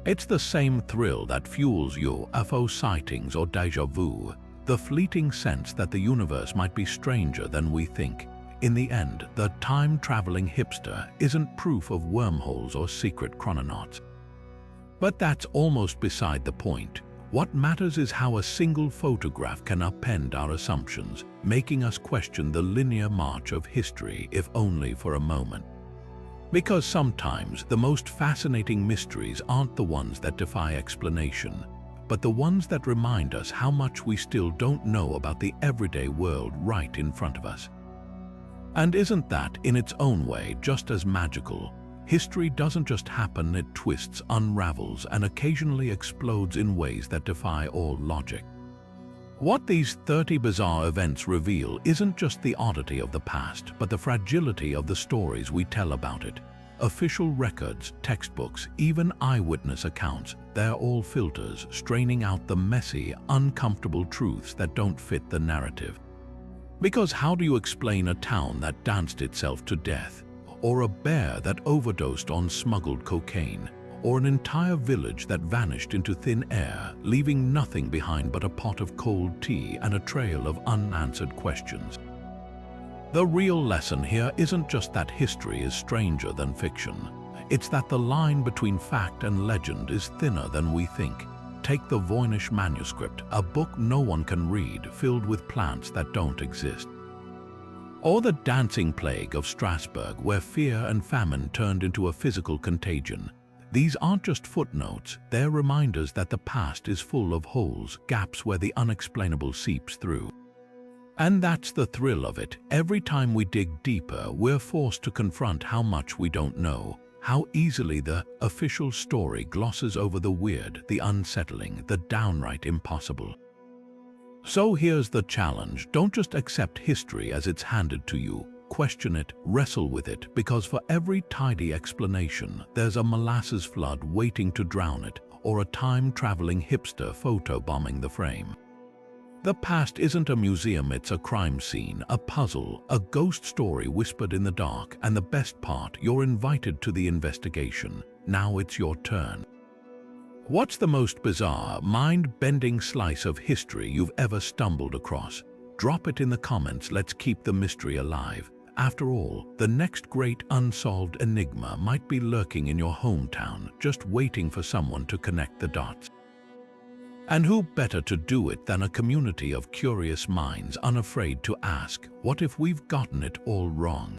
It's the same thrill that fuels UFO sightings or déjà vu, the fleeting sense that the universe might be stranger than we think. In the end, the time-traveling hipster isn't proof of wormholes or secret chrononauts. But that's almost beside the point. What matters is how a single photograph can upend our assumptions, making us question the linear march of history, if only for a moment. Because sometimes the most fascinating mysteries aren't the ones that defy explanation, but the ones that remind us how much we still don't know about the everyday world right in front of us. And isn't that, in its own way, just as magical? History doesn't just happen, it twists, unravels, and occasionally explodes in ways that defy all logic. What these 30 bizarre events reveal isn't just the oddity of the past, but the fragility of the stories we tell about it. Official records, textbooks, even eyewitness accounts, they're all filters, straining out the messy, uncomfortable truths that don't fit the narrative. Because how do you explain a town that danced itself to death? Or a bear that overdosed on smuggled cocaine, or an entire village that vanished into thin air, leaving nothing behind but a pot of cold tea and a trail of unanswered questions. The real lesson here isn't just that history is stranger than fiction. It's that the line between fact and legend is thinner than we think. Take the Voynich Manuscript, a book no one can read, filled with plants that don't exist. Or the dancing plague of Strasbourg, where fear and famine turned into a physical contagion. These aren't just footnotes, they're reminders that the past is full of holes, gaps where the unexplainable seeps through. And that's the thrill of it. Every time we dig deeper, we're forced to confront how much we don't know, how easily the official story glosses over the weird, the unsettling, the downright impossible. So here's the challenge. Don't just accept history as it's handed to you. Question it, wrestle with it, because for every tidy explanation, there's a molasses flood waiting to drown it, or a time-traveling hipster photobombing the frame. The past isn't a museum, it's a crime scene, a puzzle, a ghost story whispered in the dark, and the best part, you're invited to the investigation. Now it's your turn. What's the most bizarre, mind-bending slice of history you've ever stumbled across? Drop it in the comments, let's keep the mystery alive. After all, the next great unsolved enigma might be lurking in your hometown, just waiting for someone to connect the dots. And who better to do it than a community of curious minds unafraid to ask, what if we've gotten it all wrong?